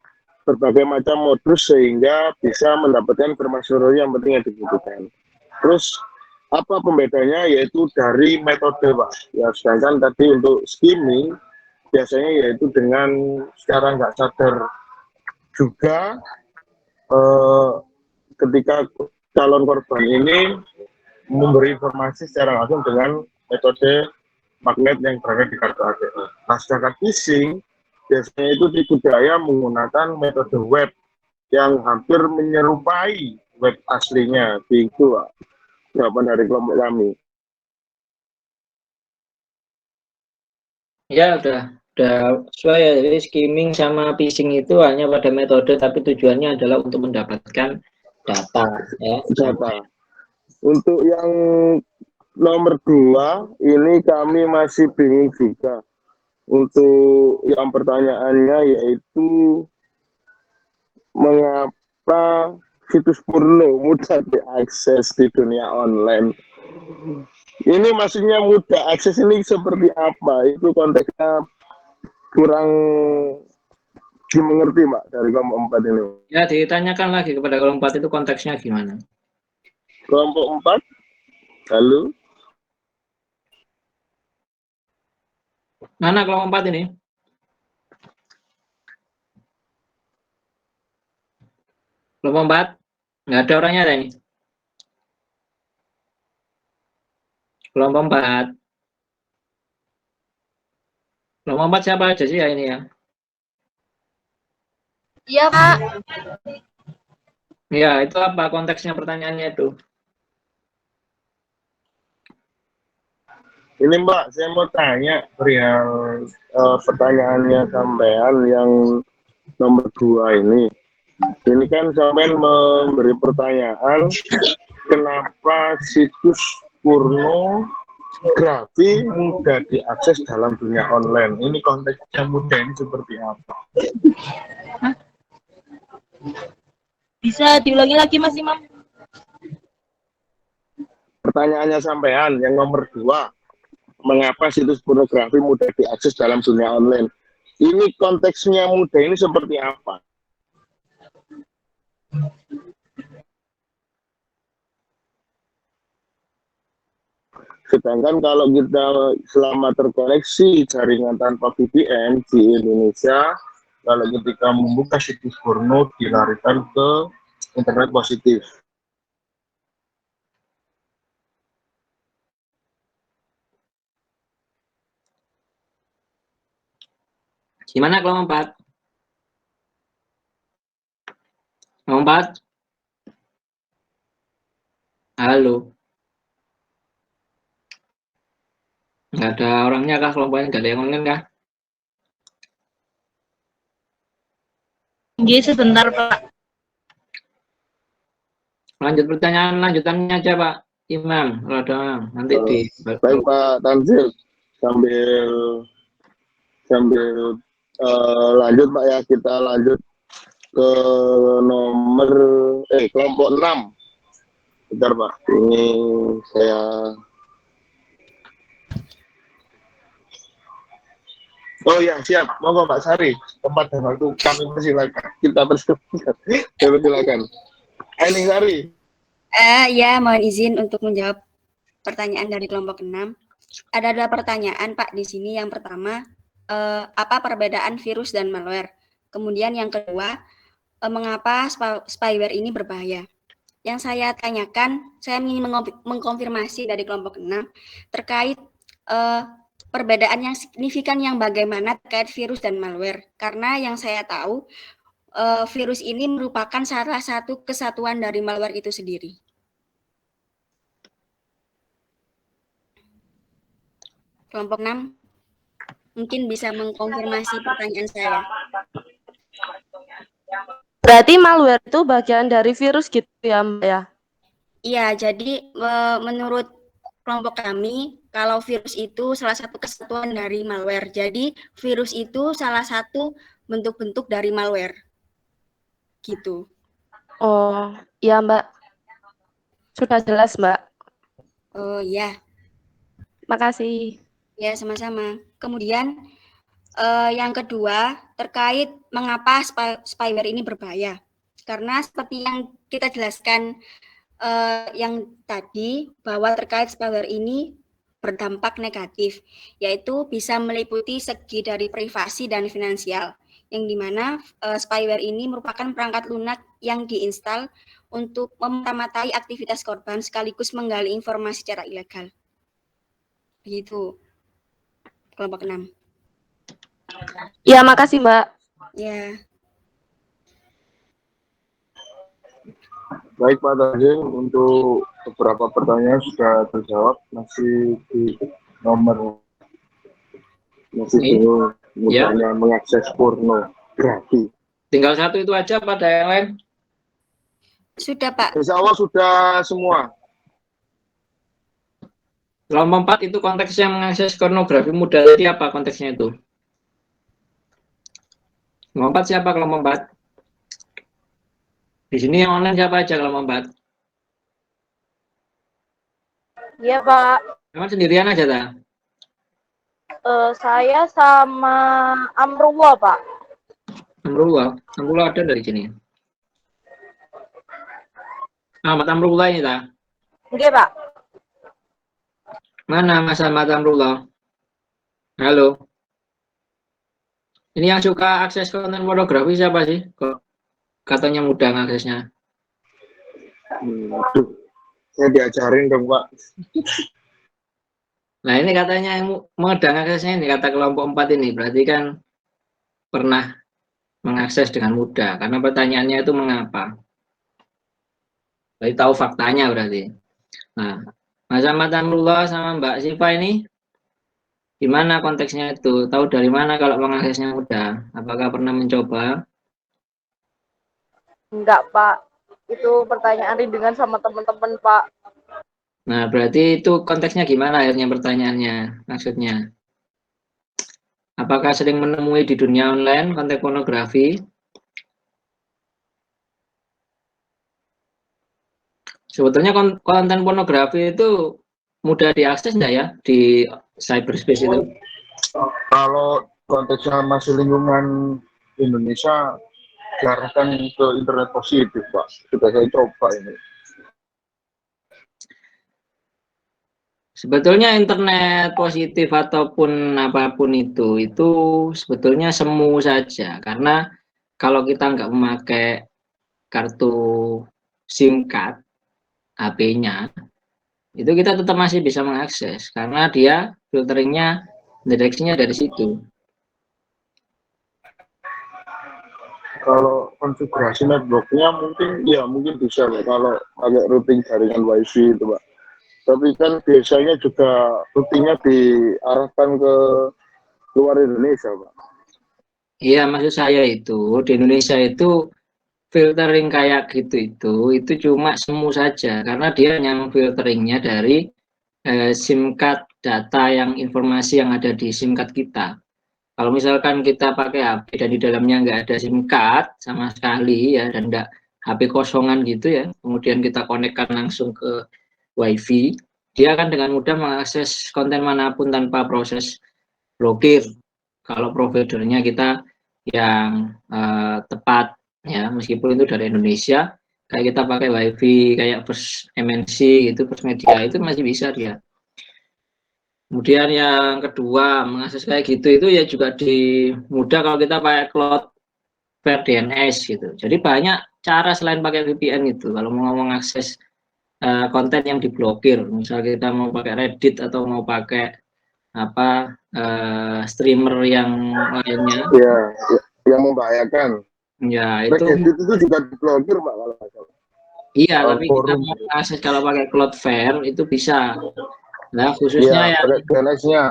berbagai macam modus sehingga bisa mendapatkan informasi yang penting yang dibutuhkan. Terus apa pembedanya? Yaitu dari metode Pak. Ya, sedangkan tadi untuk skimming biasanya yaitu dengan secara nggak sadar juga ketika calon korban ini memberi informasi secara langsung dengan metode magnet yang berada di kartu ATM. Nah, sedangkan phishing biasanya itu tipu daya menggunakan metode web yang hampir menyerupai web aslinya. Begitu Pak jawaban dari kelompok kami. Ya, udah sesuai ya. Jadi skimming sama phishing itu hanya pada metode, tapi tujuannya adalah untuk mendapatkan data, ya. Data. Untuk yang nomor 2, ini kami masih bingung juga. Untuk yang pertanyaannya yaitu mengapa situs porno mudah diakses di dunia online. Ini maksudnya mudah akses ini seperti apa? Itu konteksnya kurang dimengerti, Mbak, dari kelompok 4 ini. Ya, ditanyakan lagi kepada kelompok 4 itu konteksnya gimana. Kelompok 4, halo? Mana kelompok 4 ini? Kelompok 4? Nggak ada orangnya ada ini. Kelompok 4. Kelompok 4 siapa aja sih ya ini ya? Iya, Pak. Ya, itu apa konteksnya pertanyaannya itu? Ini Mbak, saya mau tanya perihal pertanyaannya sampean yang nomor 2 ini. Ini kan sampean memberi pertanyaan kenapa situs pornografi mudah diakses dalam dunia online. Ini konteksnya mudah ini seperti apa? Bisa diulangi lagi, Mas Imam? Pertanyaannya sampean yang nomor 2, mengapa situs pornografi mudah diakses dalam dunia online? Ini konteksnya mudah ini seperti apa? Sedangkan kalau kita selama terkoneksi jaringan tanpa VPN di Indonesia, kalau ketika membuka situs porno dilarikan ke internet positif. Gimana kelompok 4? Kelompok 4? Halo. Nggak ada orangnya kah kelompoknya? Nggak ada yang online kah? Iya, sebentar, Pak. Lanjut pertanyaan lanjutannya aja Pak Imam. Kalau ada nanti di. Baik Pak Tanzil, sambil lanjut Pak ya, kita lanjut ke nomor kelompok 6. Bentar Pak, ini saya oh ya siap, monggo Mbak Sari, tempat dan waktu kami persilakan. Kita persilakan. Ini Sari. Ya, mohon izin untuk menjawab pertanyaan dari kelompok 6. Ada 2 pertanyaan Pak di sini. Yang pertama, apa perbedaan virus dan malware? Kemudian yang kedua, mengapa spyware ini berbahaya? Yang saya tanyakan, saya ingin mengkonfirmasi dari kelompok 6 terkait perbedaan yang signifikan yang bagaimana terkait virus dan malware. Karena yang saya tahu, virus ini merupakan salah satu kesatuan dari malware itu sendiri. Kelompok 6 mungkin bisa mengkonfirmasi pertanyaan saya. Berarti malware itu bagian dari virus gitu ya, Mbak ya? Iya, jadi menurut kelompok kami, kalau virus itu salah satu kesatuan dari malware. Jadi virus itu salah satu bentuk-bentuk dari malware. Gitu. Oh, iya Mbak. Sudah jelas, Mbak. Oh iya. Makasih. Ya, sama-sama. Kemudian yang kedua, terkait mengapa spyware ini berbahaya. Karena seperti yang kita jelaskan yang tadi, bahwa terkait spyware ini berdampak negatif, yaitu bisa meliputi segi dari privasi dan finansial, yang dimana spyware ini merupakan perangkat lunak yang diinstal untuk memata-matai aktivitas korban sekaligus menggali informasi secara ilegal. Begitu, kelompok 6. Ya, makasih Mbak. Ya. Baik Pak Tanzil, untuk beberapa pertanyaan sudah terjawab. Masih di nomor bingung mudahnya mengakses pornografi. Tinggal satu itu aja pada yang lain. Sudah Pak. Insya Allah sudah semua. Kelompok 4 itu konteksnya mengakses pornografi muda. Jadi apa konteksnya itu? Kelompok 4 siapa kelompok 4? Di sini yang online siapa aja kelompok 4? Iya, Pak. Emang sendirian aja ta? Saya sama Amrullah, Pak. Amrullah ada dari sini. Ahmad Amrullah ini ta? Oke, Pak. Mana Mas Ahmad Amrullah? Halo. Ini yang suka akses konten pornografi siapa sih? Kok katanya mudah ngaksesnya? Aduh, saya diajarin dong Pak. Nah ini katanya yang mudah ngaksesnya ini kata kelompok 4 ini. Berarti kan pernah mengakses dengan mudah. Karena pertanyaannya itu mengapa? Berarti tahu faktanya berarti. Nah, Mas Ahmad Amrullah sama Mbak Siva ini gimana konteksnya itu? Tahu dari mana kalau mengaksesnya mudah? Apakah pernah mencoba? Enggak, Pak. Itu pertanyaan rindengan sama teman-teman, Pak. Nah, berarti itu konteksnya gimana akhirnya pertanyaannya? Maksudnya, apakah sering menemui di dunia online konten pornografi? Sebetulnya konten pornografi itu mudah diakses enggak ya di cyberspace itu? Kalau konteksnya masih lingkungan Indonesia, diarahkan ke internet positif Pak. Sudah saya coba ini. Sebetulnya internet positif ataupun apapun itu sebetulnya semu saja. Karena kalau kita nggak memakai kartu SIM card HP-nya, itu kita tetap masih bisa mengakses karena dia filteringnya deteksinya dari situ. Kalau konfigurasi networknya mungkin bisa Pak, kalau pakai routing jaringan WiFi itu Pak. Tapi kan biasanya juga routingnya diarahkan ke luar Indonesia Pak. Iya, maksud saya itu di Indonesia itu filtering kayak gitu itu cuma semu saja karena dia yang filteringnya dari SIM card data yang informasi yang ada di SIM card kita. Kalau misalkan kita pakai HP dan di dalamnya nggak ada SIM card sama sekali ya dan nggak HP kosongan gitu ya, kemudian kita konekkan langsung ke WiFi, dia akan dengan mudah mengakses konten manapun tanpa proses blokir. Kalau providernya kita yang tepat ya, meskipun itu dari Indonesia, kayak kita pakai WiFi kayak First MNC itu First Media itu masih bisa dia. Kemudian yang kedua, mengakses kayak gitu itu ya juga mudah kalau kita pakai Cloudflare DNS gitu. Jadi banyak cara selain pakai VPN itu. Kalau mau mengakses konten yang diblokir, misal kita mau pakai Reddit atau mau pakai apa streamer yang lainnya, Ya, yang membahayakan. ya itu Reddit itu juga diblokir Pak kalau nggak salah. iya. Tapi kita Forum. mau mengakses kalau pakai Cloudflare itu bisa. Nah Ya, khususnya yang pakai DNS-nya.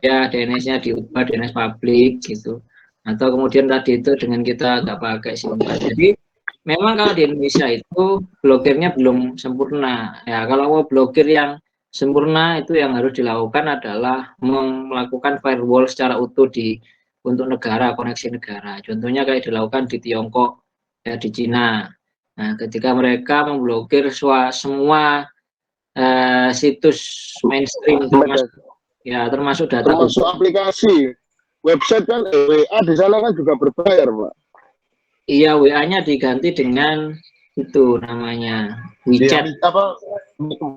ya DNS-nya diubah DNS publik gitu, atau kemudian tadi itu dengan kita nggak pakai SIM card. Jadi memang kalau di Indonesia itu blokirnya belum sempurna ya. Kalau mau blokir yang sempurna itu yang harus dilakukan adalah melakukan firewall secara utuh untuk negara, koneksi negara. Contohnya kayak dilakukan di Tiongkok ya, di Cina. Nah ketika mereka memblokir semua situs mainstream termasuk data Termasuk aplikasi. Website kan WA di sana kan juga berbayar Pak. iya, WA-nya diganti dengan itu namanya Ya, WeChat.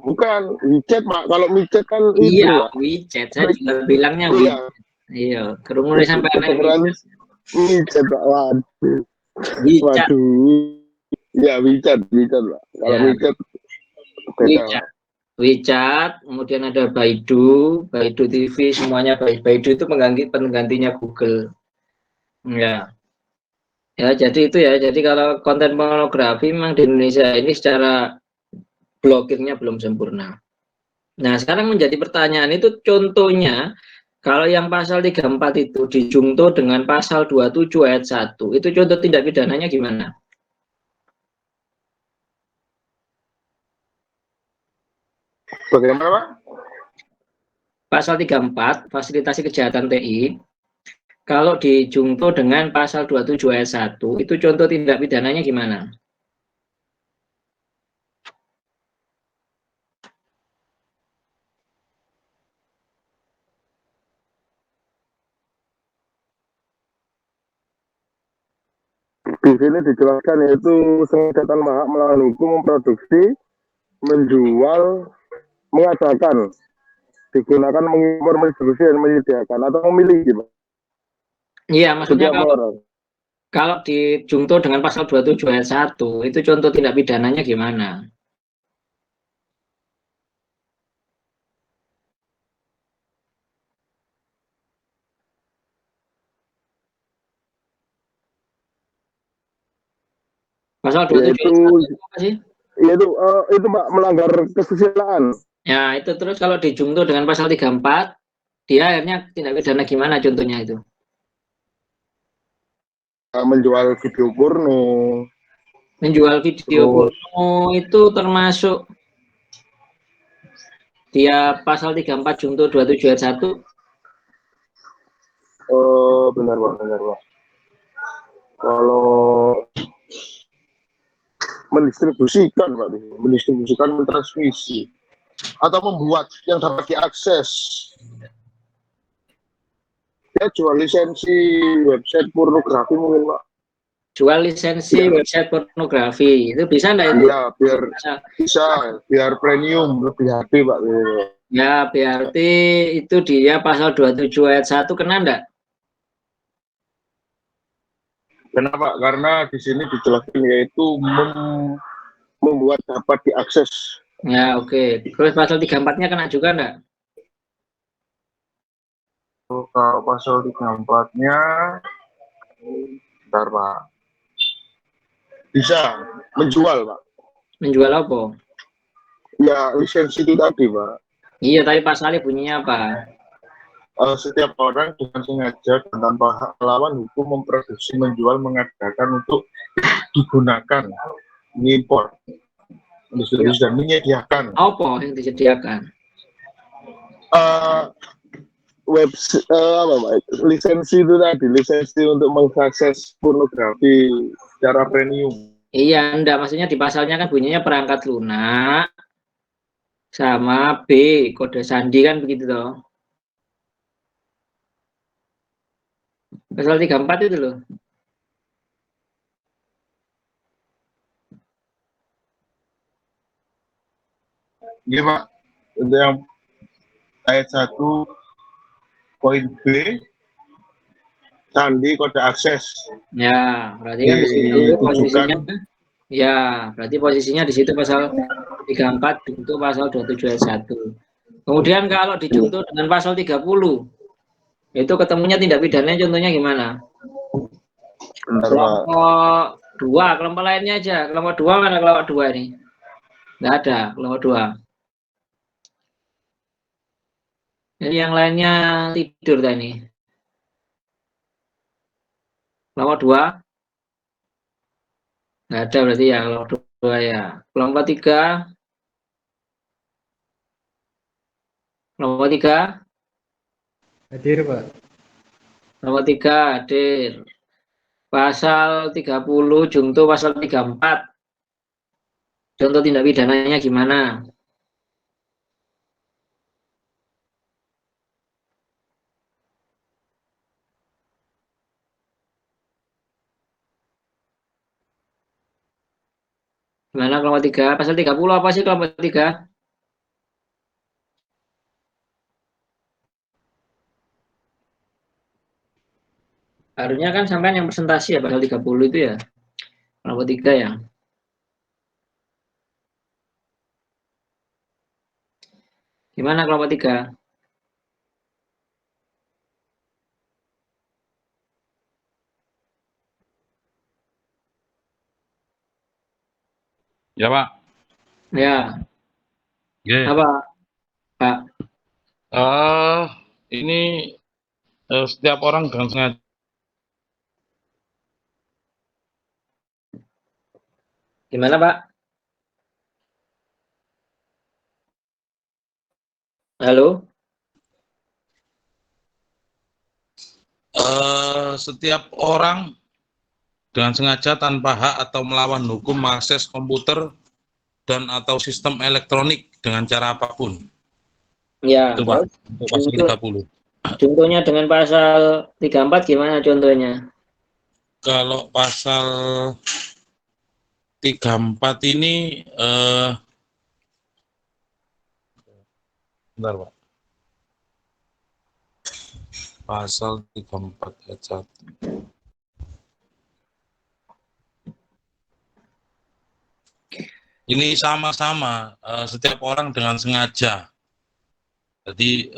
bukan WeChat Pak. Kalau WeChat kan itu Iya, Pak. WeChat. Saya juga bilangnya Iya. WeChat. Iya, kerumunan sampai Kedengeran WeChat Pak. Waduh. WeChat. Waduh. Ya WeChat Pak. Kalau Ya, WeChat beda. WeChat. WeChat, kemudian ada Baidu TV, semuanya Baidu itu penggantinya Google. Ya. Ya, jadi itu ya. Jadi kalau konten pornografi memang di Indonesia ini secara blokirnya belum sempurna. Nah, sekarang menjadi pertanyaan itu contohnya kalau yang pasal 34 itu dijungto dengan pasal 27 ayat 1, itu contoh tindak pidananya gimana? Bagaimana Pak? pasal 34 fasilitasi kejahatan TI kalau dijungto dengan pasal 27 ayat 1 itu contoh tindak pidananya gimana? Di sini dijelaskan yaitu sengaja tanpa hak melawan hukum memproduksi, menjual, mengadakan, digunakan, mengimpor, mendistribusi, dan menyediakan atau memiliki Pak. Iya, maksudnya Setiap orang. kalau dijungto dengan pasal 27 ayat 1 itu contoh tindak pidananya gimana? Pasal 27 Yaitu ayat 1 itu apa sih? itu Pak melanggar kesusilaan. Ya, itu terus kalau dijungto dengan pasal 34 dia akhirnya tindak pidana gimana contohnya itu? Menjual video porno. Menjual video Terus porno itu termasuk dia pasal 34 junto 27 ayat 1. benar Pak, benar Pak. Kalau mendistribusikan Pak, mendistribusikan, mentransmisi atau membuat yang dapat diakses. Ya jual lisensi website pornografi mungkin Pak. Jual lisensi website pornografi itu bisa enggak itu? Ya bisa biar premium lebih HP Pak. Ya berarti itu dia pasal 27 ayat 1 kena enggak? Kenapa? Karena di sini dijelaskan yaitu membuat dapat diakses. Ya oke. Terus pasal 34-nya kena juga enggak? Kalau pasal 34-nya, bentar Pak. Bisa menjual Pak. Menjual apa? Ya lisensi itu tadi Pak. Iya, tapi pasalnya bunyinya apa? Setiap orang dengan sengaja dan tanpa hak melawan hukum memproduksi, menjual, mengadakan untuk digunakan, mengimpor, mendistribusi dan menyediakan Apa yang disediakan? lisensi itu tadi, lisensi untuk mengakses pornografi secara premium. Iya, enggak, maksudnya di pasalnya kan bunyinya perangkat lunak sama B, kode sandi kan begitu toh. Pasal 34 itu loh. Iya Pak, untuk yang ayat 1 poin B, sandi kode akses. Ya, berarti kan di situ posisinya ya, berarti posisinya di situ pasal 34 untuk pasal 27 ayat 1. Kemudian kalau dijungto dengan pasal 30 itu ketemunya tindak pidana contohnya gimana? Bentar, Kelompok 2, kelompok lainnya aja. Kelompok 2 mana kelompok 2 ini? Enggak ada kelompok 2. Jadi yang lainnya tidur tadi. Kelompok 2 nggak ada berarti ya kelompok 2 ya. Kelompok 3 kelompok 3 Hadir, Pak. kelompok 3 hadir. Pasal 30 junto pasal 34. Contoh tindak pidananya gimana? Gimana kelompok 3? Pasal 30 apa sih kelompok 3? Harusnya kan sampai yang presentasi ya pasal 30 itu ya. Kelompok 3 ya. Gimana kelompok 3? Ya Pak. Ya. Oke. Apa, Pak? Ini setiap orang dengan sengaja. Gimana, Pak? Halo? Setiap orang dengan sengaja tanpa hak atau melawan hukum mengakses komputer dan atau sistem elektronik dengan cara apapun. Ya, Itu Pak, terus untuk pasal contoh- 30. contohnya dengan pasal 34 gimana contohnya? Kalau pasal 34 ini, bentar Pak. Pasal 34 ayat 1. Ini sama-sama setiap orang dengan sengaja. Jadi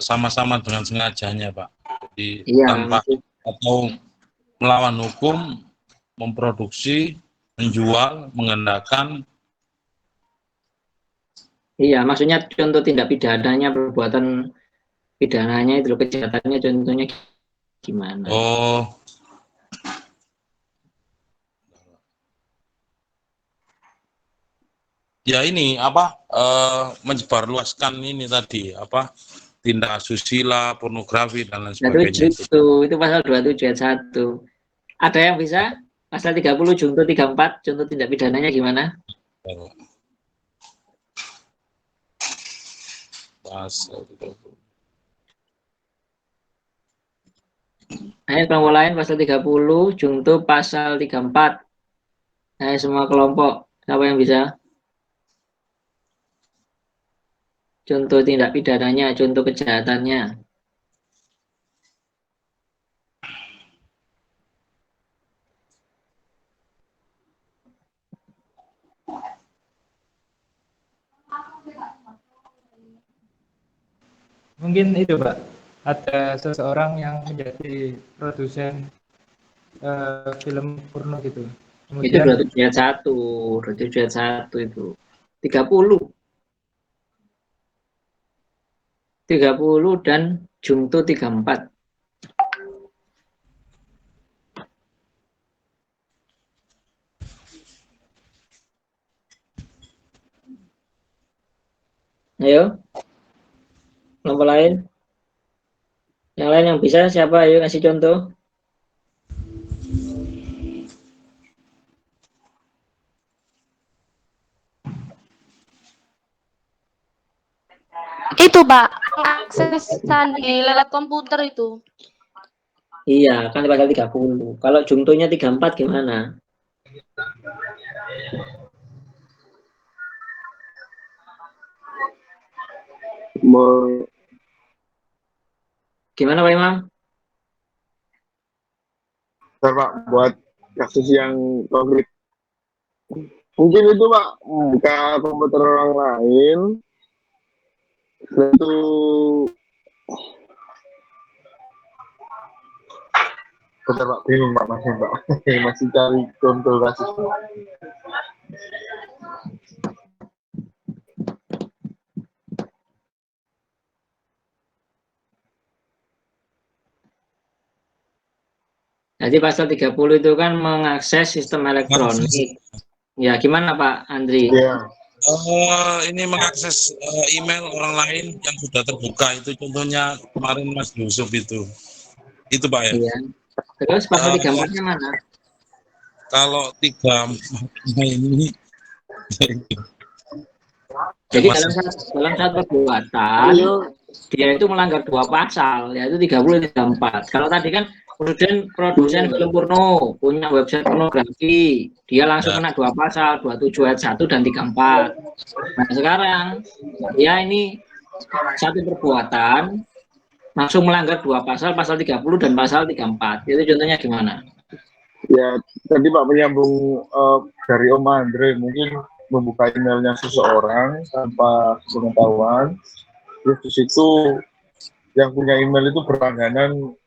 sama-sama dengan sengajanya, Pak. Jadi Iya, tanpa atau melawan hukum, memproduksi, menjual, mengendalikan. iya, maksudnya contoh tindak pidananya, perbuatan pidananya itu loh, kejahatannya contohnya gimana? Oh, ya ini apa? Menyebarluaskan ini tadi apa? Tindak asusila, pornografi dan lain sebagainya. 27 itu pasal 27 ayat 1. Ada yang bisa? Pasal 30 junto 34 contoh tindak pidananya gimana? Pasal 30. Ayo kelompok lain pasal 30 junto pasal 34. Ayo semua kelompok, siapa yang bisa? Contoh tindak pidananya, contoh kejahatannya. Mungkin itu Pak, ada seseorang yang menjadi produsen film porno gitu. Itu Kemudian 27 ayat 1, 27 ayat 1 itu. 30 dan junto 34. Ayo, kelompok lain. Yang lain yang bisa siapa? Ayo kasih contoh. Itu Pak, aksesan di layar komputer itu. Iya, kan pasal 30. Kalau juntonya 34 gimana? Gimana Pak Imam? Bentar, Pak, buat kasus yang konkret. Mungkin itu Pak, buka komputer orang lain, itu bentar Pak, bingung Pak, masih cari contoh kasus. Jadi pasal 30 itu kan mengakses sistem elektronik. Ya, gimana Pak Andri? Ya, Ini mengakses email orang lain yang sudah terbuka, itu contohnya kemarin Mas Yusuf itu Pak ya. Iya. Terus pasal Eh, 34-nya mana? Kalau 34 ini Jadi Mas, dalam satu perbuatan dia itu melanggar 2 pasal, yaitu 30 dan 34. Kalau tadi kan produsen film porno, punya website pornografi, dia langsung kena 2 pasal, 27 ayat 1 dan 34. Nah, sekarang dia ini satu perbuatan langsung melanggar 2 pasal, pasal 30 dan pasal 34. Itu contohnya gimana? ya tadi Pak menyambung dari Om Andre, mungkin membuka emailnya seseorang tanpa pengetahuan, terus di situ yang punya email itu berlangganan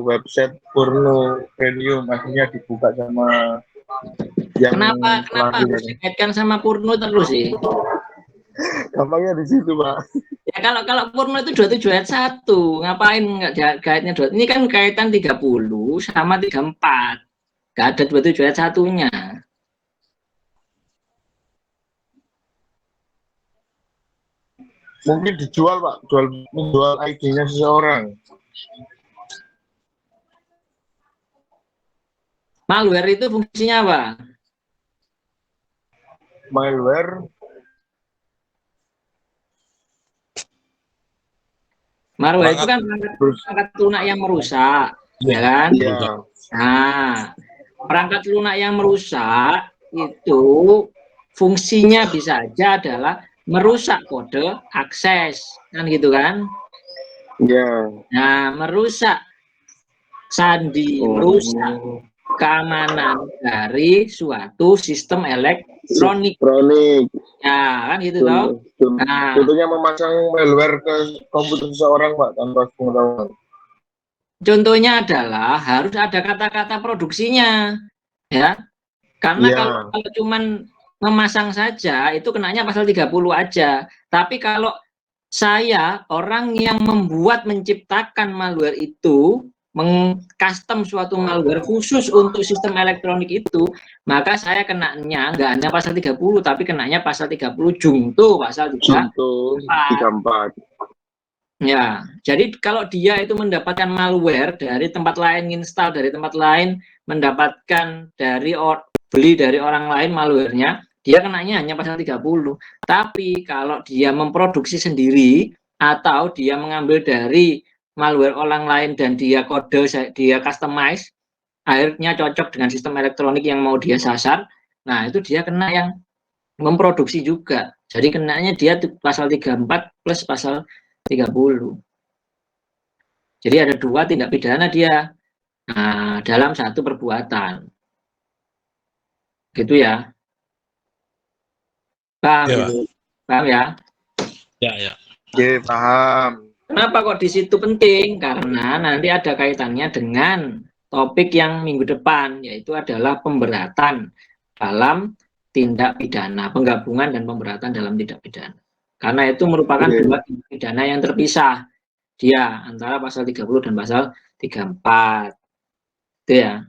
website porno premium, akhirnya dibuka sama yang Kenapa harus dikaitkan sama porno terus sih? gampangnya di situ Pak. Ya kalau porno itu 27 ayat 1, ngapain nggak kaitnya 2? Ini kan kaitan 30 sama 34. Nggak ada 27 ayat 1-nya. Mungkin dijual Pak, menjual ID-nya seseorang. Malware itu fungsinya apa? Malware, Malware itu kan terus perangkat lunak yang merusak, ya kan? iya, Nah, perangkat lunak yang merusak itu fungsinya bisa aja adalah merusak kode akses, kan gitu kan? iya. Nah, merusak sandi, merusak keamanan dari suatu sistem elektronik. Elektronik. Ya, kan gitu toh. Nah, Contohnya memasang malware ke komputer seseorang, Pak, tanpa pengetahuan. contohnya adalah harus ada kata-kata produksinya, ya. Karena Iya, kalau cuman memasang saja itu kenanya pasal 30 aja. Tapi kalau saya orang yang membuat menciptakan malware itu, mengcustom suatu malware khusus untuk sistem elektronik itu, maka saya kenanya nggak hanya pasal 30 tapi kenanya pasal 30 jungto pasal 3. contoh 34. Ya, jadi kalau dia itu mendapatkan malware dari tempat lain, install dari tempat lain, mendapatkan dari beli dari orang lain malwarenya, dia kenanya hanya pasal 30. Tapi kalau dia memproduksi sendiri atau dia mengambil dari malware orang lain dan dia kode, dia customize, akhirnya cocok dengan sistem elektronik yang mau dia sasar, nah itu dia kena yang memproduksi juga. Jadi kenanya dia pasal 34 plus pasal 30. Jadi ada 2 tindak pidana dia dalam satu perbuatan. Gitu ya. Paham? Ya, Gitu. Paham ya? ya. Oke, paham. Kenapa kok di situ penting? Karena nanti ada kaitannya dengan topik yang minggu depan, yaitu adalah pemberatan dalam tindak pidana, penggabungan dan pemberatan dalam tindak pidana. Karena itu merupakan Oke. 2 tindak pidana yang terpisah. Dia antara pasal 30 dan pasal 34. Itu ya.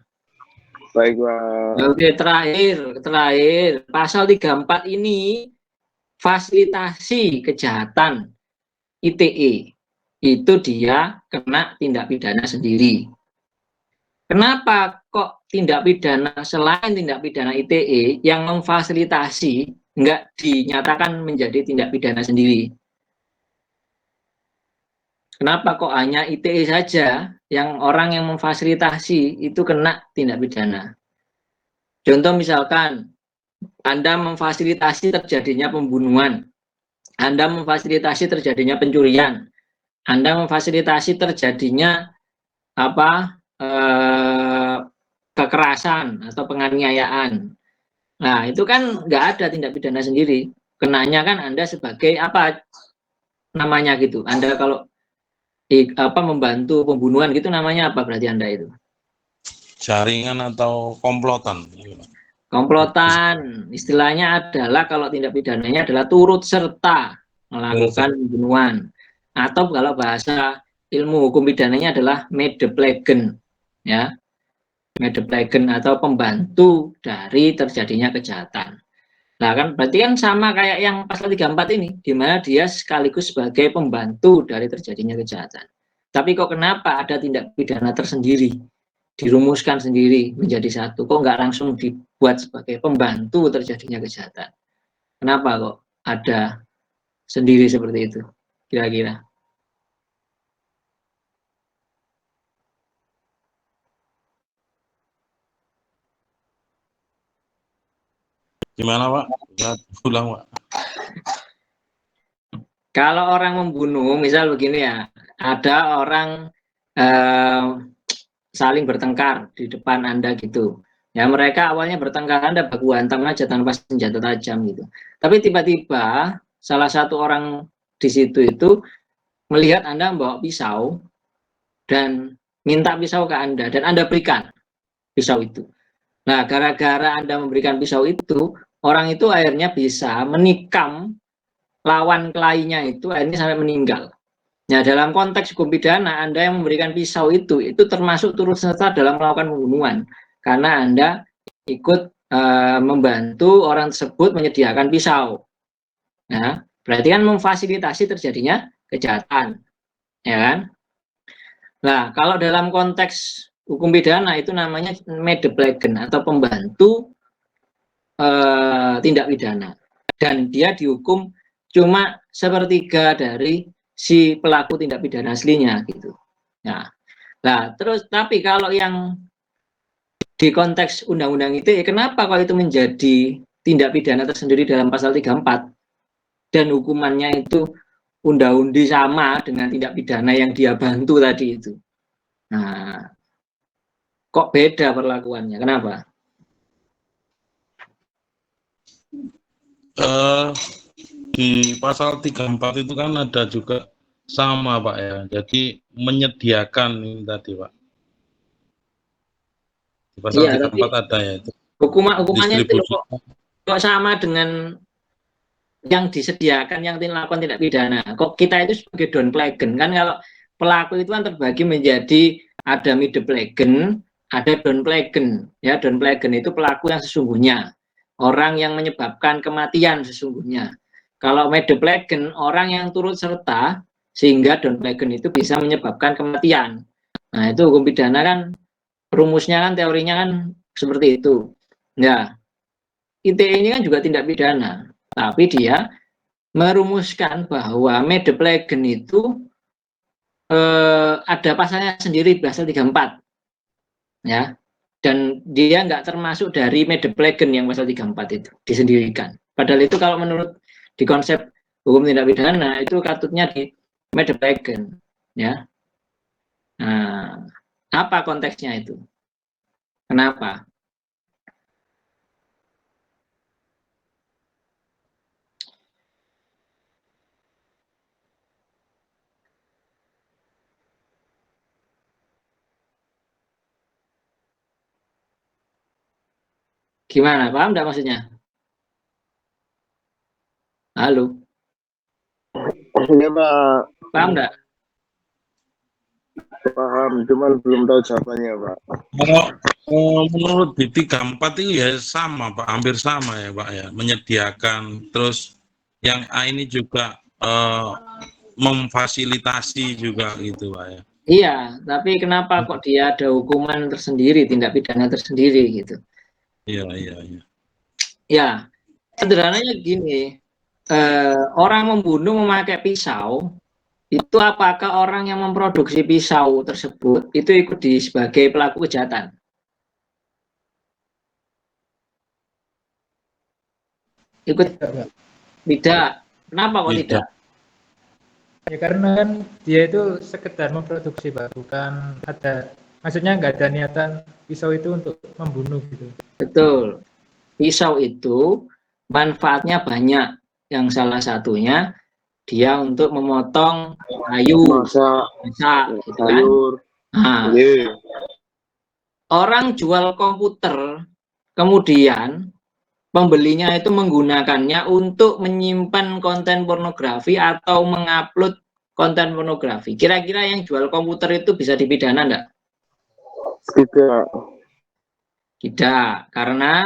Baik, Pak. Oke, terakhir pasal 34 ini fasilitasi kejahatan ITE itu dia kena tindak pidana sendiri. Kenapa kok tindak pidana selain tindak pidana ITE yang memfasilitasi enggak dinyatakan menjadi tindak pidana sendiri? Kenapa kok hanya ITE saja yang orang yang memfasilitasi itu kena tindak pidana? Contoh misalkan Anda memfasilitasi terjadinya pembunuhan, Anda memfasilitasi terjadinya pencurian, Anda memfasilitasi terjadinya kekerasan atau penganiayaan. Nah, itu kan nggak ada tindak pidana sendiri. Kenanya kan Anda sebagai apa namanya gitu. Anda kalau membantu pembunuhan gitu namanya apa berarti Anda itu? Jaringan atau komplotan. Komplotan, istilahnya adalah kalau tindak pidananya adalah turut serta melakukan pembunuhan. Atau kalau bahasa ilmu hukum pidananya adalah medeplegen, ya, medeplegen atau pembantu dari terjadinya kejahatan. Nah kan berarti kan sama kayak yang pasal 34 ini, di mana dia sekaligus sebagai pembantu dari terjadinya kejahatan. Tapi kok kenapa ada tindak pidana tersendiri, dirumuskan sendiri menjadi satu, kok nggak langsung dibuat sebagai pembantu terjadinya kejahatan? Kenapa kok ada sendiri seperti itu, kira-kira? Gimana, Pak? Bisa ulang, Pak. Kalau orang membunuh, misal begini ya, ada orang saling bertengkar di depan Anda gitu. Ya mereka awalnya bertengkar, Anda baku hantam aja tanpa senjata tajam gitu. Tapi tiba-tiba salah satu orang di situ itu melihat Anda membawa pisau dan minta pisau ke Anda dan Anda berikan pisau itu. Nah, gara-gara Anda memberikan pisau itu, orang itu akhirnya bisa menikam lawan kelahinya itu akhirnya sampai meninggal. Nah, dalam konteks hukum pidana, Anda yang memberikan pisau itu termasuk turut serta dalam melakukan pembunuhan. Karena Anda ikut membantu orang tersebut menyediakan pisau. Nah, berarti kan memfasilitasi terjadinya kejahatan. Ya kan? Nah, kalau dalam konteks hukum pidana itu namanya medeplegen atau pembantu tindak pidana, dan dia dihukum cuma sepertiga dari si pelaku tindak pidana aslinya gitu. Nah, terus tapi kalau yang di konteks undang-undang ITE, kenapa kalau itu menjadi tindak pidana tersendiri dalam pasal 34 dan hukumannya itu unda-undi sama dengan tindak pidana yang dia bantu tadi itu? Nah, kok beda perlakuannya? Kenapa? Di pasal 34 itu kan ada juga sama Pak ya, jadi menyediakan ini tadi Pak. Di pasal 34 ada ya itu. Hukumannya itu kok sama dengan yang disediakan yang dilakukan tindak pidana. Kok kita itu sebagai downplegen kan, kalau pelaku itu kan terbagi menjadi ada midplegen, ada downplegen. Ya, downplegen itu pelaku yang sesungguhnya, orang yang menyebabkan kematian sesungguhnya. Kalau midplegen orang yang turut serta sehingga downplegen itu bisa menyebabkan kematian. Nah, itu hukum pidana kan rumusnya kan, teorinya kan seperti itu. Ya, ITE ini kan juga tindak pidana, tapi dia merumuskan bahwa medeplegen itu ada pasalnya sendiri, pasal 34, ya, dan dia nggak termasuk dari medeplegen yang pasal 34 itu disendirikan. Padahal itu kalau menurut di konsep hukum tindak pidana itu katutnya di medeplegen, ya. Nah, apa konteksnya itu? Kenapa? Gimana? Paham enggak maksudnya? Halo? Maksudnya Pak, Paham enggak? paham, cuman belum tahu jawabannya Pak. Menurut di 34 itu ya sama Pak, hampir sama ya Pak ya, menyediakan, terus yang A ini juga memfasilitasi juga gitu Pak ya. Iya, tapi kenapa kok dia ada hukuman tersendiri, tindak pidana tersendiri gitu? Iya. Ya, sederhananya gini, orang membunuh memakai pisau, itu apakah orang yang memproduksi pisau tersebut itu ikut sebagai pelaku kejahatan? Ikut? Tidak. Kenapa kok tidak? Ya karena kan dia itu sekedar memproduksi Pak, bukan ada, maksudnya nggak ada niatan pisau itu untuk membunuh gitu. Betul. Pisau itu manfaatnya banyak. Yang salah satunya dia untuk memotong kayu, masak, gitu kan? Nah, orang jual komputer, kemudian pembelinya itu menggunakannya untuk menyimpan konten pornografi atau mengupload konten pornografi. Kira-kira yang jual komputer itu bisa dipidana enggak? Tidak, karena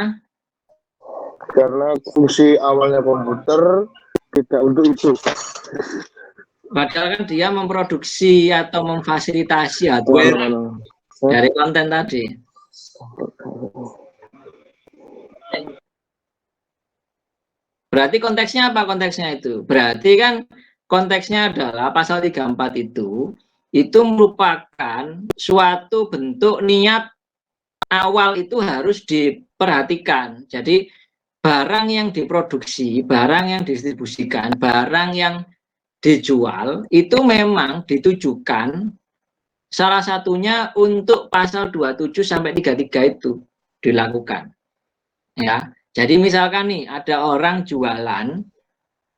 fungsi awalnya komputer tidak untuk itu. Padahal kan dia memproduksi atau memfasilitasi hardware dari konten tadi. Berarti konteksnya apa konteksnya itu? Berarti kan konteksnya adalah pasal 34 itu merupakan suatu bentuk niat awal itu harus diperhatikan. Jadi barang yang diproduksi, barang yang didistribusikan, barang yang dijual itu memang ditujukan salah satunya untuk pasal 27 sampai 33 itu dilakukan. Ya. Jadi misalkan nih ada orang jualan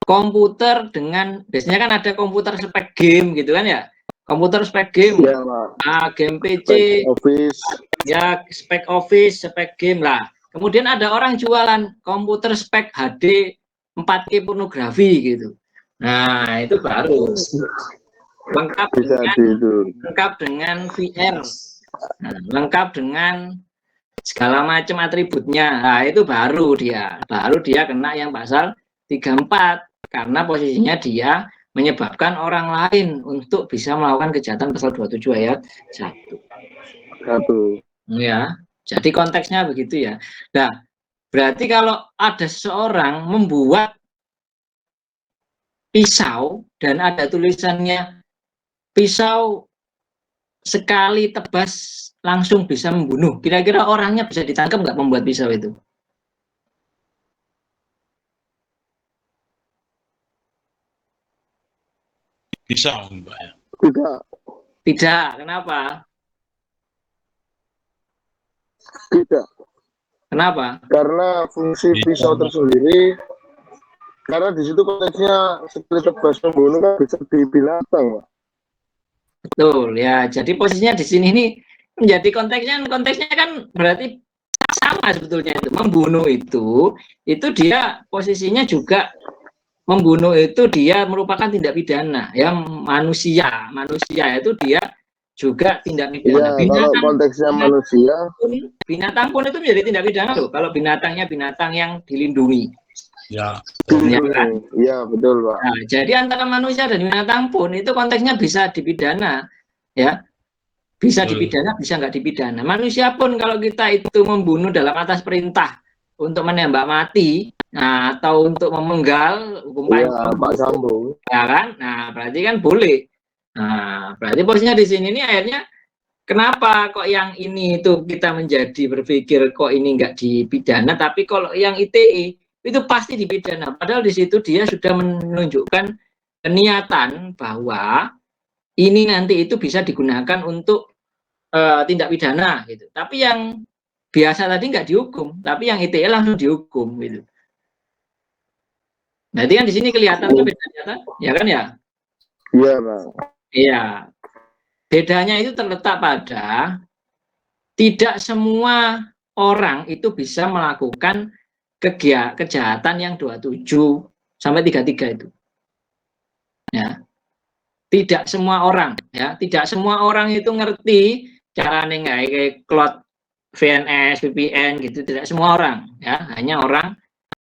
komputer dengan, biasanya kan ada komputer spek game gitu kan ya. Komputer spek game, ya, game PC, Office. Ya spek Office, spek game lah. Kemudian ada orang jualan komputer spek HD 4K pornografi gitu. Nah, itu baru lengkap dengan VR, nah, lengkap dengan segala macam atributnya. Nah, itu baru dia kena yang pasal 34 karena posisinya dia menyebabkan orang lain untuk bisa melakukan kejahatan pasal 27 ayat 1. Satu. Ya, jadi konteksnya begitu ya. Nah, berarti kalau ada seseorang membuat pisau dan ada tulisannya pisau sekali tebas langsung bisa membunuh, kira-kira orangnya bisa ditangkap nggak membuat pisau itu? Bisa, Mbak ya. Tidak. Tidak, kenapa? Tidak. Kenapa? Karena fungsi pisau tersendiri, karena di situ konteksnya sekali tebas membunuh kan bisa di binatang, Pak. Betul ya. Jadi posisinya di sini ini menjadi konteksnya kan berarti sama sebetulnya itu. Membunuh itu dia posisinya juga membunuh itu dia merupakan tindak pidana ya, manusia itu dia juga tindak pidana. Iya, kalau konteksnya manusia, Binatang pun itu menjadi tindak pidana loh. Kalau binatangnya binatang yang dilindungi. Ya. Ya kan? iya betul, Pak. Nah, jadi antara manusia dan binatang pun itu konteksnya bisa dipidana, ya, bisa dipidana, bisa nggak dipidana. Manusia pun kalau kita itu membunuh dalam atas perintah untuk menembak mati, nah, atau untuk memenggal, hukum Iya, paling Pak Sambo. ya kan? Nah, berarti kan boleh. Nah, berarti posisinya di sini ini akhirnya kenapa kok yang ini itu kita menjadi berpikir kok ini nggak dipidana, tapi kalau yang ITE itu pasti dipidana. Padahal di situ dia sudah menunjukkan niatan bahwa ini nanti itu bisa digunakan untuk tindak pidana gitu. Tapi yang biasa tadi nggak dihukum, tapi yang ITE langsung dihukum gitu. Berarti kan di sini kelihatan tuh bedanya, ya kan ya? Iya, Pak. Iya. Bedanya itu terletak pada tidak semua orang itu bisa melakukan kejahatan yang 27 sampai 33 itu. Ya. Tidak semua orang, ya, tidak semua orang itu ngerti caranya kayak cloud VNS, VPN gitu, tidak semua orang, ya, hanya orang